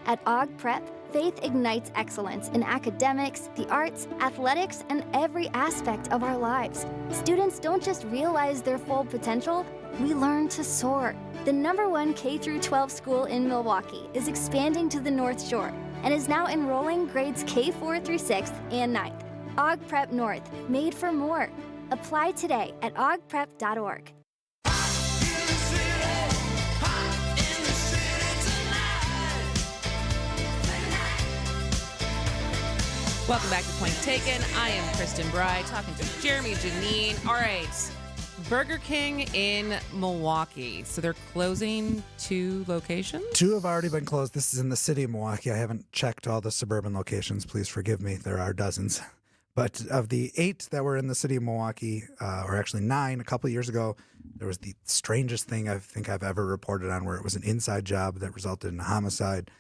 At Aug Prep, faith ignites excellence in academics, the arts, athletics, and every aspect of our lives. Students don't just realize their full potential, we learn to soar. The #1 K-12 school in Milwaukee is expanding to the North Shore and is now enrolling grades K4 through 6th and 9th. Aug Prep North, made for more. Apply today at augprep.org. Welcome back to Point Taken. I am Kristen Bry, talking to Jeremy Janine. All right, Burger King in Milwaukee. So they're closing 2 locations? 2 have already been closed. This is in the city of Milwaukee. I haven't checked all the suburban locations. Please forgive me. There are dozens. But of the 8 that were in the city of Milwaukee, or actually 9, a couple of years ago, there was the strangest thing I think I've ever reported on, where it was an inside job that resulted in a homicide.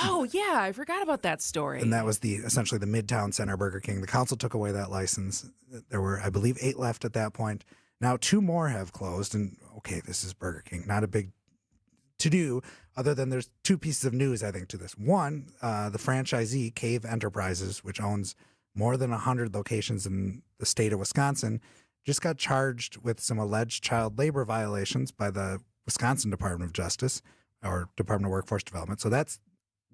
Oh, yeah. I forgot about that story. And that was essentially the Midtown Center Burger King. The council took away that license. There were, I believe, 8 left at that point. Now 2 more have closed. And okay, this is Burger King. Not a big to-do, other than there's 2 pieces of news, I think, to this. One, the franchisee, Cave Enterprises, which owns more than 100 locations in the state of Wisconsin, just got charged with some alleged child labor violations by the Wisconsin Department of Justice, or Department of Workforce Development. So that's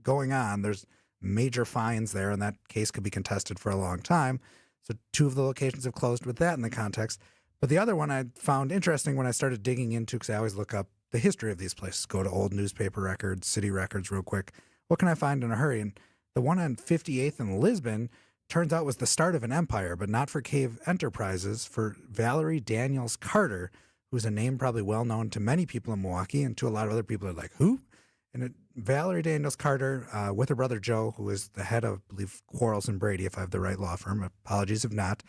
going on. There's major fines there, and that case could be contested for a long time. So 2 of the locations have closed with that in the context. But the other one I found interesting when I started digging into, because I always look up the history of these places, go to old newspaper records, city records real quick. What can I find in a hurry? And the one on 58th in Lisbon turns out was the start of an empire, but not for Cave Enterprises, for Valerie Daniels Carter, who's a name probably well known to many people in Milwaukee, and to a lot of other people are like, who? And Valerie Daniels Carter, with her brother Joe, who is the head of, I believe, Quarles and Brady, if I have the right law firm. Apologies if not.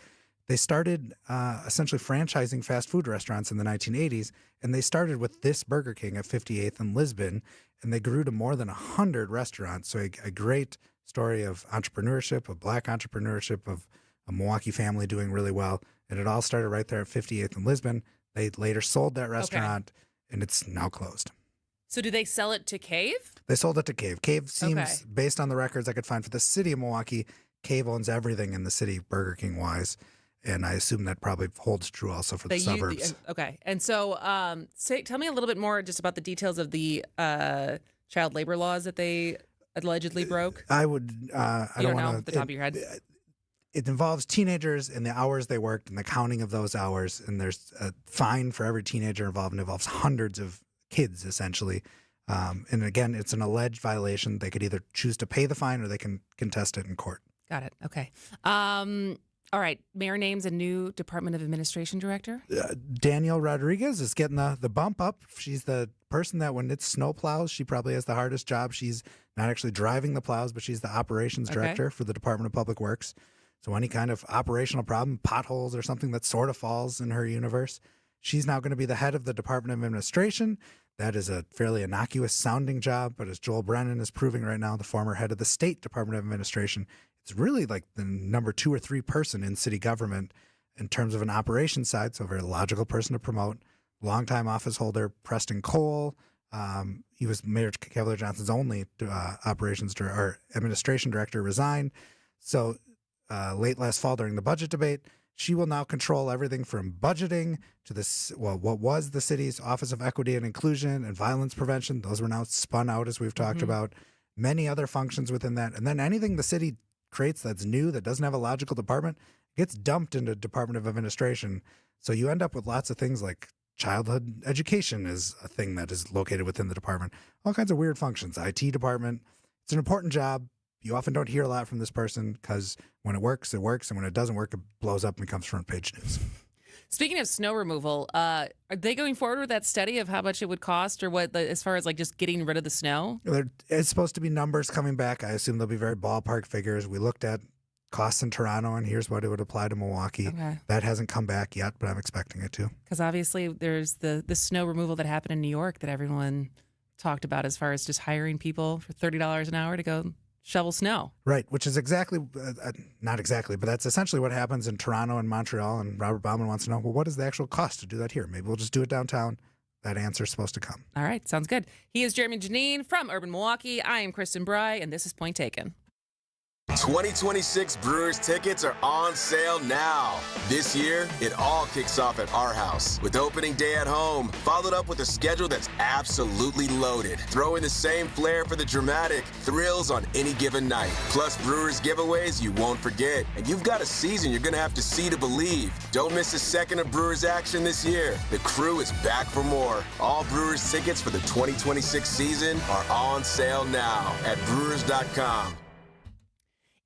They started essentially franchising fast food restaurants in the 1980s, and they started with this Burger King at 58th and Lisbon, and they grew to more than 100 restaurants. So a great story of entrepreneurship, of Black entrepreneurship, of a Milwaukee family doing really well. And it all started right there at 58th and Lisbon. They later sold that restaurant, and it's now closed. So do they sell it to Cave? They sold it to Cave. Cave seems, based on the records I could find for the city of Milwaukee, Cave owns everything in the city, Burger King wise. And I assume that probably holds true also for the suburbs. Okay. And so tell me a little bit more just about the details of the child labor laws that they allegedly broke. I would, I don't know off the top of your head. It involves teenagers and the hours they worked and the counting of those hours. And there's a fine for every teenager involved. It involves hundreds of kids, essentially. And again, it's an alleged violation. They could either choose to pay the fine or they can contest it in court. Got it. Okay. All right. Mayor names a new Department of Administration director. Danielle Rodriguez is getting the bump up. She's the person that when it's snow plows, she probably has the hardest job. She's not actually driving the plows, but she's the operations director for the Department of Public Works. So any kind of operational problem, potholes or something that sort of falls in her universe, she's now going to be the head of the Department of Administration. That is a fairly innocuous sounding job, but as Joel Brennan is proving right now, the former head of the State Department of Administration, it's really like the number 2 or 3 person in city government in terms of an operations side. So a very logical person to promote. Longtime office holder, Preston Cole. He was Mayor Cavalier Johnson's only administration director, resigned. So late last fall during the budget debate, she will now control everything from budgeting to what was the city's Office of Equity and Inclusion and Violence Prevention. Those were now spun out, as we've talked about. Many other functions within that. And then anything the city creates that's new, that doesn't have a logical department, gets dumped into Department of Administration. So you end up with lots of things like childhood education is a thing that is located within the department. All kinds of weird functions. IT department. It's an important job. You often don't hear a lot from this person because when it works, it works. And when it doesn't work, it blows up and becomes front page news. Speaking of snow removal, are they going forward with that study of how much it would cost or what, as far as like just getting rid of the snow? It's supposed to be numbers coming back. I assume they'll be very ballpark figures. We looked at costs in Toronto, and here's what it would apply to Milwaukee. Okay. That hasn't come back yet, but I'm expecting it to. Because obviously there's the snow removal that happened in New York that everyone talked about as far as just hiring people for $30 an hour to go shovel snow. Right, which is exactly, not exactly, but that's essentially what happens in Toronto and Montreal. And Robert Bauman wants to know, well, what is the actual cost to do that here? Maybe we'll just do it downtown. That answer is supposed to come. All right, sounds good. He is Jeremy Janine from Urban Milwaukee. I am Kristen Bry, and this is Point Taken. 2026 Brewers tickets are on sale now. This year, it all kicks off at our house with opening day at home, followed up with a schedule that's absolutely loaded. Throw in the same flair for the dramatic thrills on any given night. Plus Brewers giveaways you won't forget. And you've got a season you're going to have to see to believe. Don't miss a second of Brewers action this year. The crew is back for more. All Brewers tickets for the 2026 season are on sale now at Brewers.com.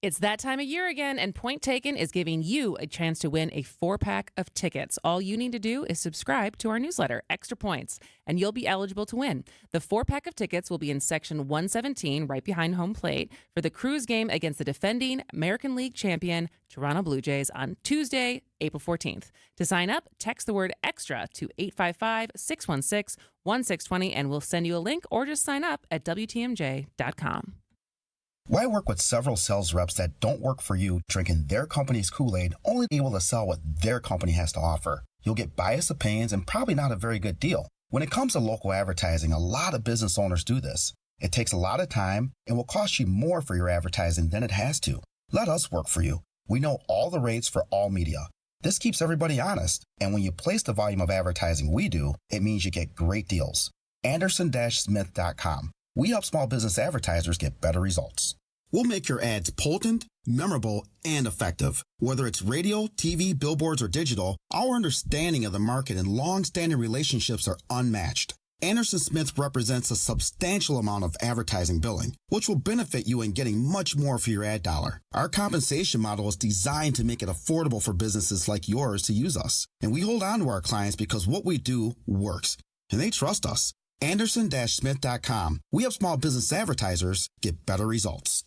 It's that time of year again, and Point Taken is giving you a chance to win a 4-pack of tickets. All you need to do is subscribe to our newsletter, Extra Points, and you'll be eligible to win. The 4-pack of tickets will be in Section 117, right behind home plate, for the Cruise game against the defending American League champion Toronto Blue Jays on Tuesday, April 14th. To sign up, text the word EXTRA to 855-616-1620, and we'll send you a link, or just sign up at WTMJ.com. Why work with several sales reps that don't work for you, drinking their company's Kool-Aid, only able to sell what their company has to offer? You'll get biased opinions and probably not a very good deal. When it comes to local advertising, a lot of business owners do this. It takes a lot of time and will cost you more for your advertising than it has to. Let us work for you. We know all the rates for all media. This keeps everybody honest, and when you place the volume of advertising we do, it means you get great deals. Anderson-Smith.com. We help small business advertisers get better results. We'll make your ads potent, memorable, and effective. Whether it's radio, TV, billboards, or digital, our understanding of the market and long-standing relationships are unmatched. Anderson Smith represents a substantial amount of advertising billing, which will benefit you in getting much more for your ad dollar. Our compensation model is designed to make it affordable for businesses like yours to use us. And we hold on to our clients because what we do works, and they trust us. Anderson-Smith.com. We help small business advertisers get better results.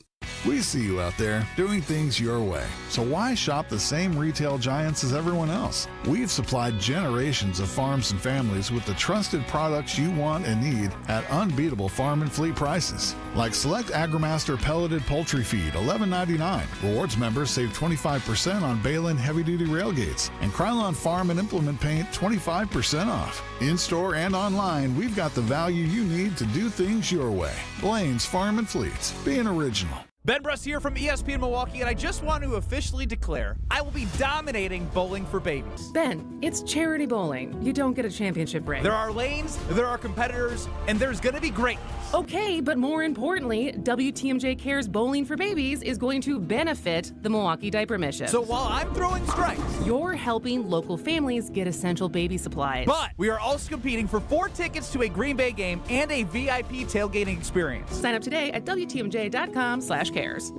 We see you out there doing things your way. So why shop the same retail giants as everyone else? We've supplied generations of farms and families with the trusted products you want and need at unbeatable farm and fleet prices. Like select AgriMaster pelleted poultry feed, $11.99. Rewards members save 25% on Balin heavy-duty railgates. And Krylon farm and implement paint, 25% off. In-store and online, we've got the value you need to do things your way. Blaine's Farm and Fleets. Being original. Ben Bruss here from ESPN Milwaukee, and I just want to officially declare I will be dominating Bowling for Babies. Ben, it's charity bowling. You don't get a championship ring. There are lanes, there are competitors, and there's going to be greatness. Okay, but more importantly, WTMJ Cares Bowling for Babies is going to benefit the Milwaukee Diaper Mission. So while I'm throwing strikes, you're helping local families get essential baby supplies. But we are also competing for 4 tickets to a Green Bay game and a VIP tailgating experience. Sign up today at WTMJ.com/cares.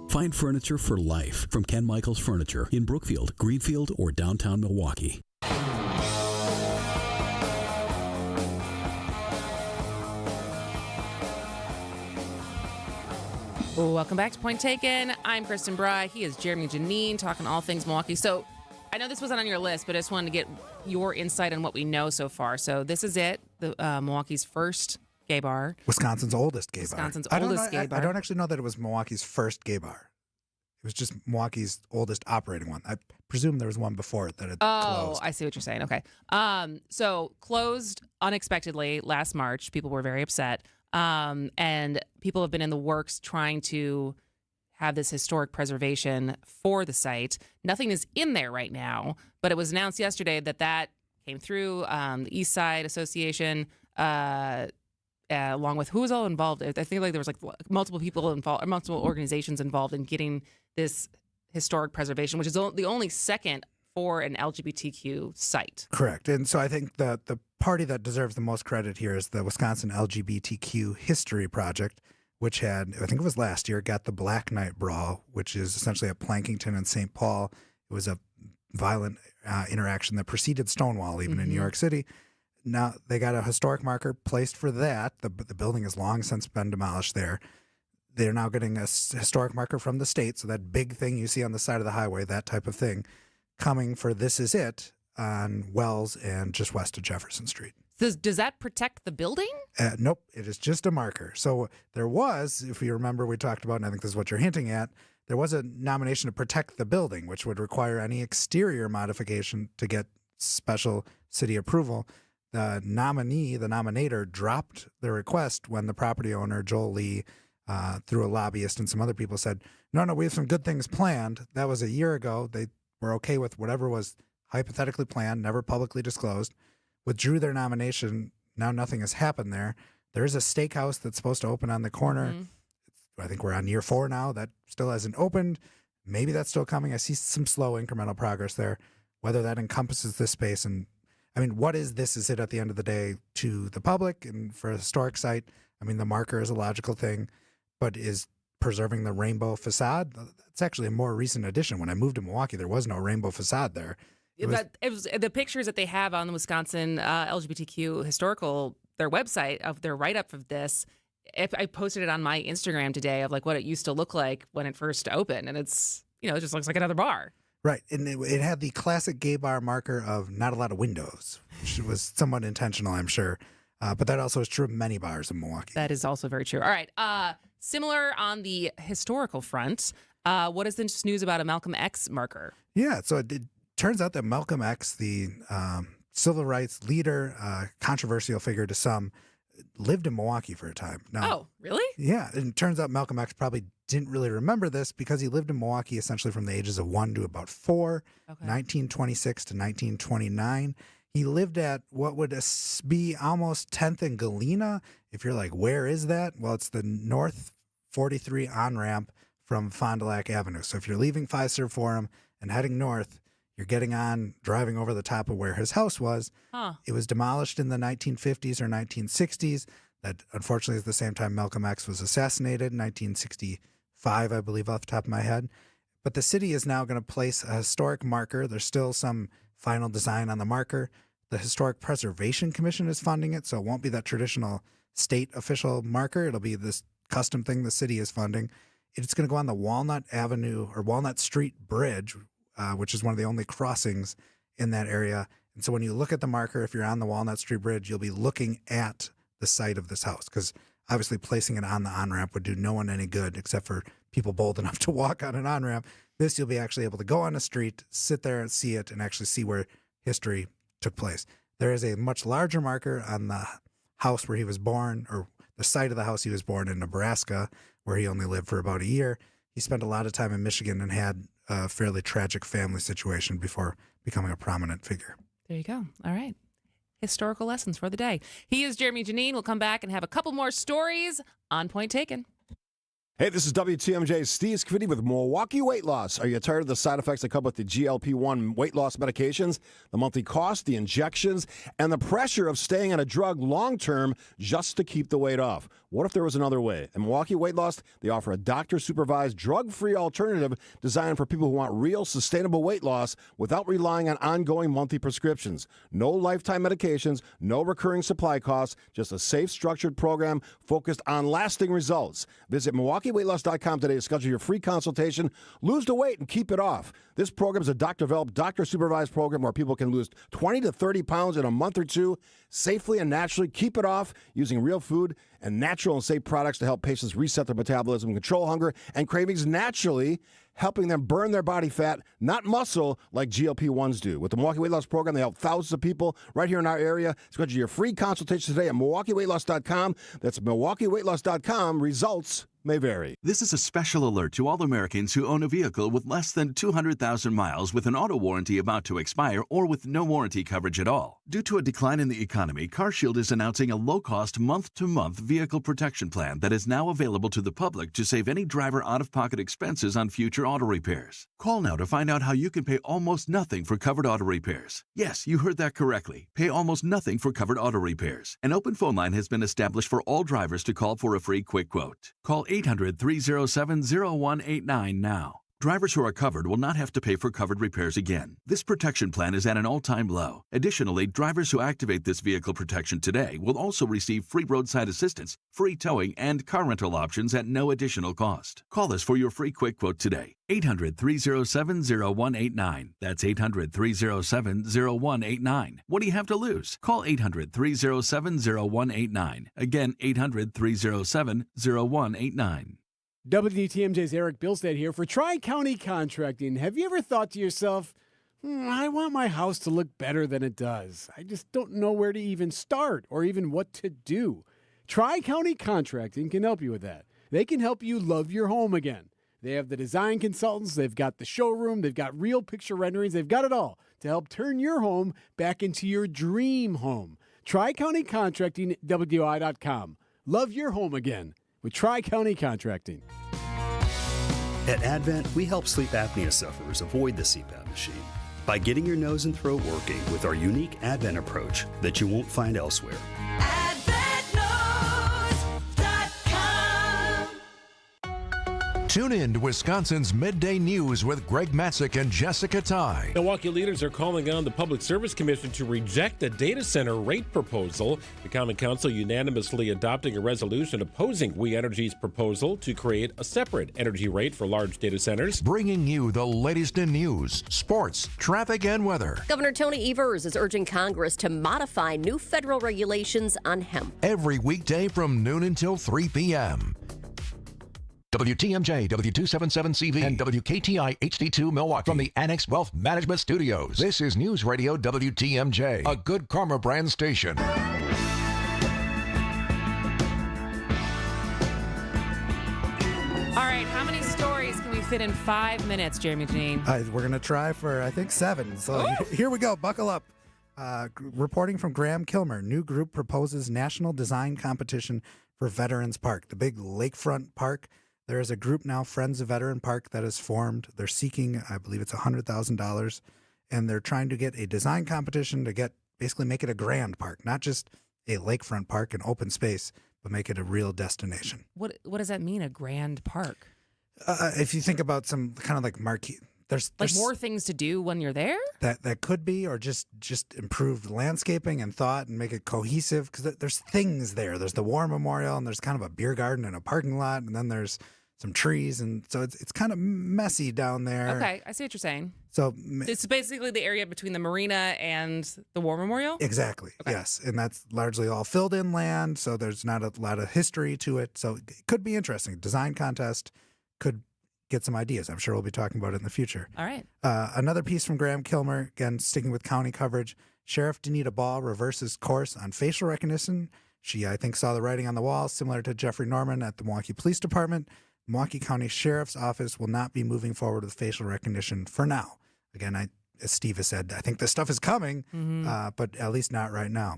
Find furniture for life from Ken Michaels Furniture in Brookfield, Greenfield, or downtown Milwaukee. Welcome back to Point Taken. I'm Kristen Bry. He is Jeremy Janine, talking all things Milwaukee. So I know this wasn't on your list, but I just wanted to get your insight on what we know so far. So this is it, the Milwaukee's first gay bar. Wisconsin's oldest gay bar. Wisconsin's oldest gay bar. I don't actually know that it was Milwaukee's first gay bar. It was just Milwaukee's oldest operating one. I presume there was one before it that had closed. Oh, I see what you're saying. Okay. So closed unexpectedly last March. People were very upset. And people have been in the works trying to have this historic preservation for the site. Nothing is in there right now, but it was announced yesterday that came through. The East Side Association, along with who was all involved. I think like there was like multiple people involved, multiple organizations involved in getting this historic preservation, which is the only second for an LGBTQ site. Correct. And so I think the party that deserves the most credit here is the Wisconsin LGBTQ History Project, which had, I think it was last year, got the Black Night Brawl, which is essentially at Plankington and St. Paul. It was a violent interaction that preceded Stonewall, even in New York City. Now they got a historic marker placed for that. The building has long since been demolished there. They're now getting a historic marker from the state, so that big thing you see on the side of the highway, that type of thing, coming for This Is It on Wells and just west of Jefferson Street. Does that protect the building? Nope, it is just a marker. So there was, if you remember, we talked about, and I think this is what you're hinting at, there was a nomination to protect the building, which would require any exterior modification to get special city approval. The nominee, the nominator, dropped the request when the property owner, Joel Lee, through a lobbyist and some other people said, no, we have some good things planned. That was a year ago. They were okay with whatever was hypothetically planned, never publicly disclosed, withdrew their nomination. Now nothing has happened there. There is a steakhouse that's supposed to open on the corner. I think we're on year 4 now. That still hasn't opened. Maybe that's still coming. I see some slow incremental progress there. Whether that encompasses this space, and I mean, what is This Is It at the end of the day to the public and for a historic site? I mean, the marker is a logical thing, but is preserving the rainbow facade? That's actually a more recent addition. When I moved to Milwaukee, there was no rainbow facade there. It was the pictures that they have on the Wisconsin LGBTQ historical, their website of their write-up of this. I posted it on my Instagram today of like what it used to look like when it first opened, and it's, it just looks like another bar. Right, and it had the classic gay bar marker of not a lot of windows, which was somewhat intentional, I'm sure. But that also is true of many bars in Milwaukee. That is also very true. All right, similar on the historical front, what is the news about a Malcolm X marker? Yeah, so it turns out that Malcolm X, the civil rights leader, controversial figure to some, lived in Milwaukee for a time. Now, oh, really? Yeah, and it turns out Malcolm X probably didn't really remember this because he lived in Milwaukee essentially from the ages of 1 to about 4, 1926 to 1929. He lived at what would be almost 10th and Galena. If you're like, where is that? Well, it's the North 43 on-ramp from Fond du Lac Avenue. So if you're leaving Fiserv Forum and heading north, you're getting on, driving over the top of where his house was. It was demolished in the 1950s or 1960s. That, unfortunately, is the same time Malcolm X was assassinated in 1965, I believe, off the top of my head. But the city is now going to place a historic marker. There's still some final design on the marker. The Historic Preservation Commission is funding it, so it won't be that traditional state official marker. It'll be this custom thing the city is funding. It's going to go on the Walnut Avenue or Walnut Street Bridge, which is one of the only crossings in that area. And so when you look at the marker, if you're on the Walnut Street Bridge, you'll be looking at the site of this house, because obviously placing it on the on-ramp would do no one any good except for people bold enough to walk on an on-ramp. This, you'll be actually able to go on a street, sit there and see it, and actually see where history took place. There is a much larger marker on the house where he was born, or the site of the house he was born in Nebraska, where he only lived for about a year. He spent a lot of time in Michigan and had a fairly tragic family situation before becoming a prominent figure. There you go. All right. Historical lessons for the day. He is Jeremy Janine. We'll come back and have a couple more stories on Point Taken. Hey, this is WTMJ Steve Scafidi with Milwaukee Weight Loss. Are you tired of the side effects that come with the GLP-1 weight loss medications, the monthly cost, the injections, and the pressure of staying on a drug long-term just to keep the weight off? What if there was another way? At Milwaukee Weight Loss, they offer a doctor-supervised, drug-free alternative designed for people who want real, sustainable weight loss without relying on ongoing monthly prescriptions. No lifetime medications, no recurring supply costs, just a safe, structured program focused on lasting results. Visit MilwaukeeWeightLoss.com today to schedule your free consultation. Lose the weight and keep it off. This program is a doctor-developed, doctor-supervised program where people can lose 20 to 30 pounds in a month or two safely and naturally. Keep it off using real food and natural and safe products to help patients reset their metabolism, control hunger and cravings naturally, helping them burn their body fat, not muscle, like GLP-1s do. With the Milwaukee Weight Loss Program, they help thousands of people right here in our area. Schedule your free consultation today at MilwaukeeWeightLoss.com. That's MilwaukeeWeightLoss.com. Results may vary. This is a special alert to all Americans who own a vehicle with less than 200,000 miles with an auto warranty about to expire or with no warranty coverage at all. Due to a decline in the economy, CarShield is announcing a low-cost month-to-month vehicle protection plan that is now available to the public to save any driver out-of-pocket expenses on future auto repairs. Call now to find out how you can pay almost nothing for covered auto repairs. Yes, you heard that correctly. Pay almost nothing for covered auto repairs. An open phone line has been established for all drivers to call for a free quick quote. Call 800-307-0189 now. Drivers who are covered will not have to pay for covered repairs again. This protection plan is at an all-time low. Additionally, drivers who activate this vehicle protection today will also receive free roadside assistance, free towing, and car rental options at no additional cost. Call us for your free quick quote today. 800-307-0189. That's 800-307-0189. What do you have to lose? Call 800-307-0189. Again, 800-307-0189. WTMJ's Eric Bilstead here for Tri-County Contracting. Have you ever thought to yourself, I want my house to look better than it does. I just don't know where to even start or even what to do. Tri-County Contracting can help you with that. They can help you love your home again. They have the design consultants, they've got the showroom, they've got real picture renderings, they've got it all to help turn your home back into your dream home. Tri-County Contracting, WI.com. Love your home again with Tri-County Contracting. At Advent, we help sleep apnea sufferers avoid the CPAP machine by getting your nose and throat working with our unique Advent approach that you won't find elsewhere. Tune in to Wisconsin's Midday News with Greg Matzik and Jessica Ty. Milwaukee leaders are calling on the Public Service Commission to reject a data center rate proposal. The Common Council unanimously adopting a resolution opposing We Energy's proposal to create a separate energy rate for large data centers. Bringing you the latest in news, sports, traffic, and weather. Governor Tony Evers is urging Congress to modify new federal regulations on hemp. Every weekday from noon until 3 p.m. WTMJ, W277CV, and WKTI HD2 Milwaukee from the Annex Wealth Management Studios. This is News Radio WTMJ, a Good Karma brand station. All right, how many stories can we fit in 5 minutes, Jeremy Janine? We're going to try for, I think, 7. So here we go. Buckle up. Reporting from Graham Kilmer, new group proposes national design competition for Veterans Park, the big lakefront park. There is a group now, Friends of Veteran Park, that is formed. They're seeking, I believe it's $100,000, and they're trying to get a design competition to basically make it a grand park, not just a lakefront park, an open space, but make it a real destination. What does that mean, a grand park? If you think about some kind of like marquee, there's more things to do when you're there? That could be, or just improved landscaping and thought and make it cohesive, because there's things there. There's the War Memorial, and there's kind of a beer garden and a parking lot, and then there's some trees, and so it's kind of messy down there. Okay, I see what you're saying. So it's basically the area between the marina and the War Memorial? Exactly, okay. Yes, and that's largely all filled in land, so there's not a lot of history to it, so it could be interesting. Design contest could get some ideas. I'm sure we'll be talking about it in the future. All right. Another piece from Graham Kilmer, again, sticking with county coverage. Sheriff Danita Ball reverses course on facial recognition. She, I think, saw the writing on the wall, similar to Jeffrey Norman at the Milwaukee Police Department. Milwaukee County Sheriff's Office will not be moving forward with facial recognition for now. Again, as Steve has said, I think this stuff is coming, but at least not right now.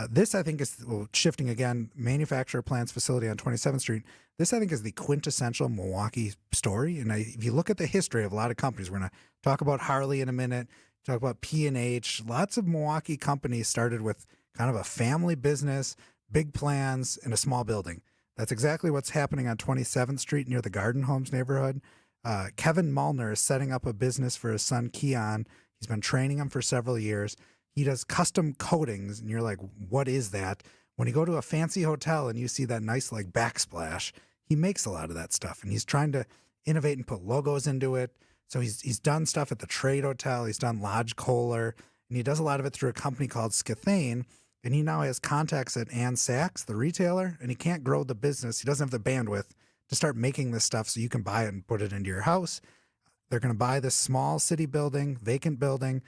This, I think, is shifting again, manufacturer plants facility on 27th Street. This, I think, is the quintessential Milwaukee story. And if you look at the history of a lot of companies, we're going to talk about Harley in a minute, talk about P&H. Lots of Milwaukee companies started with kind of a family business, big plans, in a small building. That's exactly what's happening on 27th Street near the Garden Homes neighborhood. Kevin Mullner is setting up a business for his son, Keon. He's been training him for several years. He does custom coatings, and you're like, what is that? When you go to a fancy hotel and you see that nice like backsplash, he makes a lot of that stuff, and he's trying to innovate and put logos into it. So he's done stuff at the Trade Hotel. He's done Lodge Kohler, and he does a lot of it through a company called Skithane. And he now has contacts at Ann Sachs, the retailer, and he can't grow the business. He doesn't have the bandwidth to start making this stuff so you can buy it and put it into your house. They're going to buy this small city building, vacant building,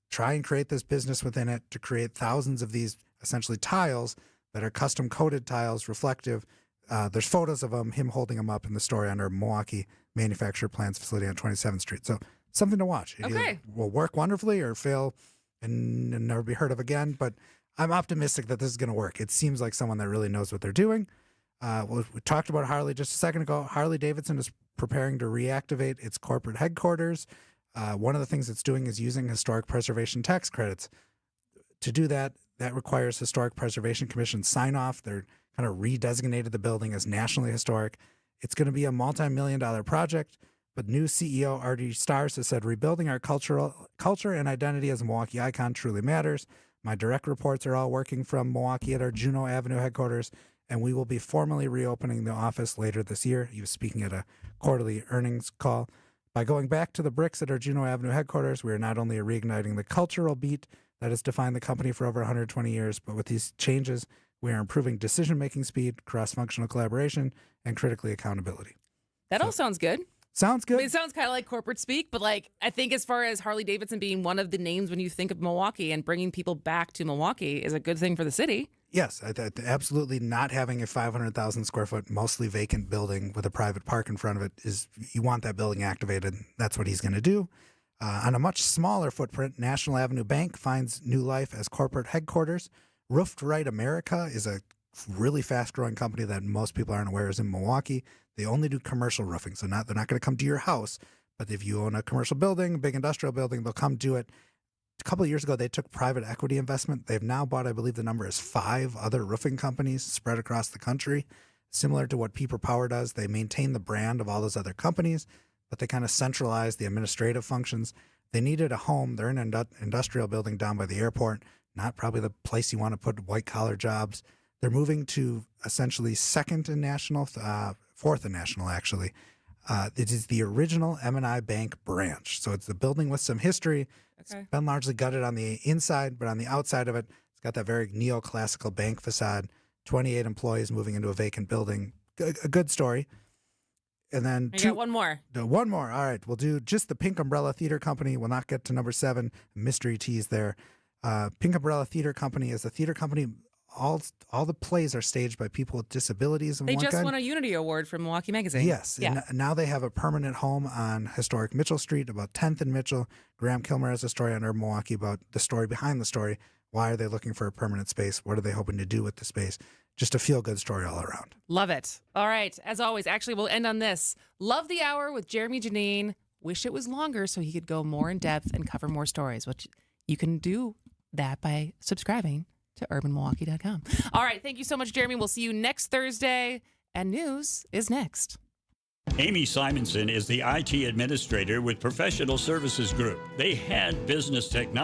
try and create this business within it to create thousands of these essentially tiles that are custom coated tiles, reflective, There's photos of him holding them up in the story under Milwaukee Manufacturer Plants facility on 27th Street. So something to watch. It Okay. either will work wonderfully or fail and never be heard of again. But I'm optimistic that this is going to work. It seems like someone that really knows what they're doing. We talked about Harley just a second ago. Harley Davidson is preparing to reactivate its corporate headquarters. One of the things it's doing is using historic preservation tax credits. To do that, that requires Historic Preservation Commission sign-off. They're kind of redesignated the building as nationally historic. It's going to be a multi-million-dollar project, but new CEO R.D. Stars has said rebuilding our culture and identity as a Milwaukee icon truly matters. My direct reports are all working from Milwaukee at our Juneau Avenue headquarters, and we will be formally reopening the office later this year. He was speaking at a quarterly earnings call. By going back to the bricks at our Juneau Avenue headquarters, we are not only reigniting the cultural beat that has defined the company for over 120 years, but with these changes, we are improving decision-making speed, cross-functional collaboration, and critically accountability. That all sounds good. Sounds good. I mean, it sounds kind of like corporate speak, but like I think as far as Harley Davidson being one of the names when you think of Milwaukee and bringing people back to Milwaukee is a good thing for the city. Yes, absolutely. Not having a 500,000 square foot, mostly vacant building with a private park in front of it is, you want that building activated. That's what he's going to do. On a much smaller footprint, National Avenue Bank finds new life as corporate headquarters. Roofed Right America is a really fast-growing company that most people aren't aware is in Milwaukee. They only do commercial roofing, so they're not going to come to your house. But if you own a commercial building, a big industrial building, they'll come do it. A couple of years ago, they took private equity investment. They've now bought, I believe the number is 5 other roofing companies spread across the country. Similar to what Pieper Power does, they maintain the brand of all those other companies, but they kind of centralize the administrative functions. They needed a home. They're in an industrial building down by the airport, not probably the place you want to put white-collar jobs. They're moving to essentially second in national, fourth in national, actually. It is the original M&I Bank branch. So it's the building with some history. Okay. It's been largely gutted on the inside, but on the outside of it, it's got that very neoclassical bank facade. 28 employees moving into a vacant building. A good story. And then I got one more. One more. All right. We'll do just the Pink Umbrella Theater Company. We'll not get to number 7. Mystery tease there. Pink Umbrella Theater Company is a theater company. All the plays are staged by people with disabilities. They just won a Unity Award from Milwaukee Magazine. Yes. Yeah. And now they have a permanent home on historic Mitchell Street, about 10th and Mitchell. Graham Kilmer has a story on Urban Milwaukee about the story behind the story. Why are they looking for a permanent space? What are they hoping to do with the space? Just a feel-good story all around. Love it. All right. As always, actually, we'll end on this. Love the hour with Jeremy Janine. Wish it was longer so he could go more in depth and cover more stories, which you can do that by subscribing to urbanmilwaukee.com. All right. Thank you so much, Jeremy. We'll see you next Thursday. And news is next. Amy Simonson is the IT administrator with Professional Services Group. They had business technology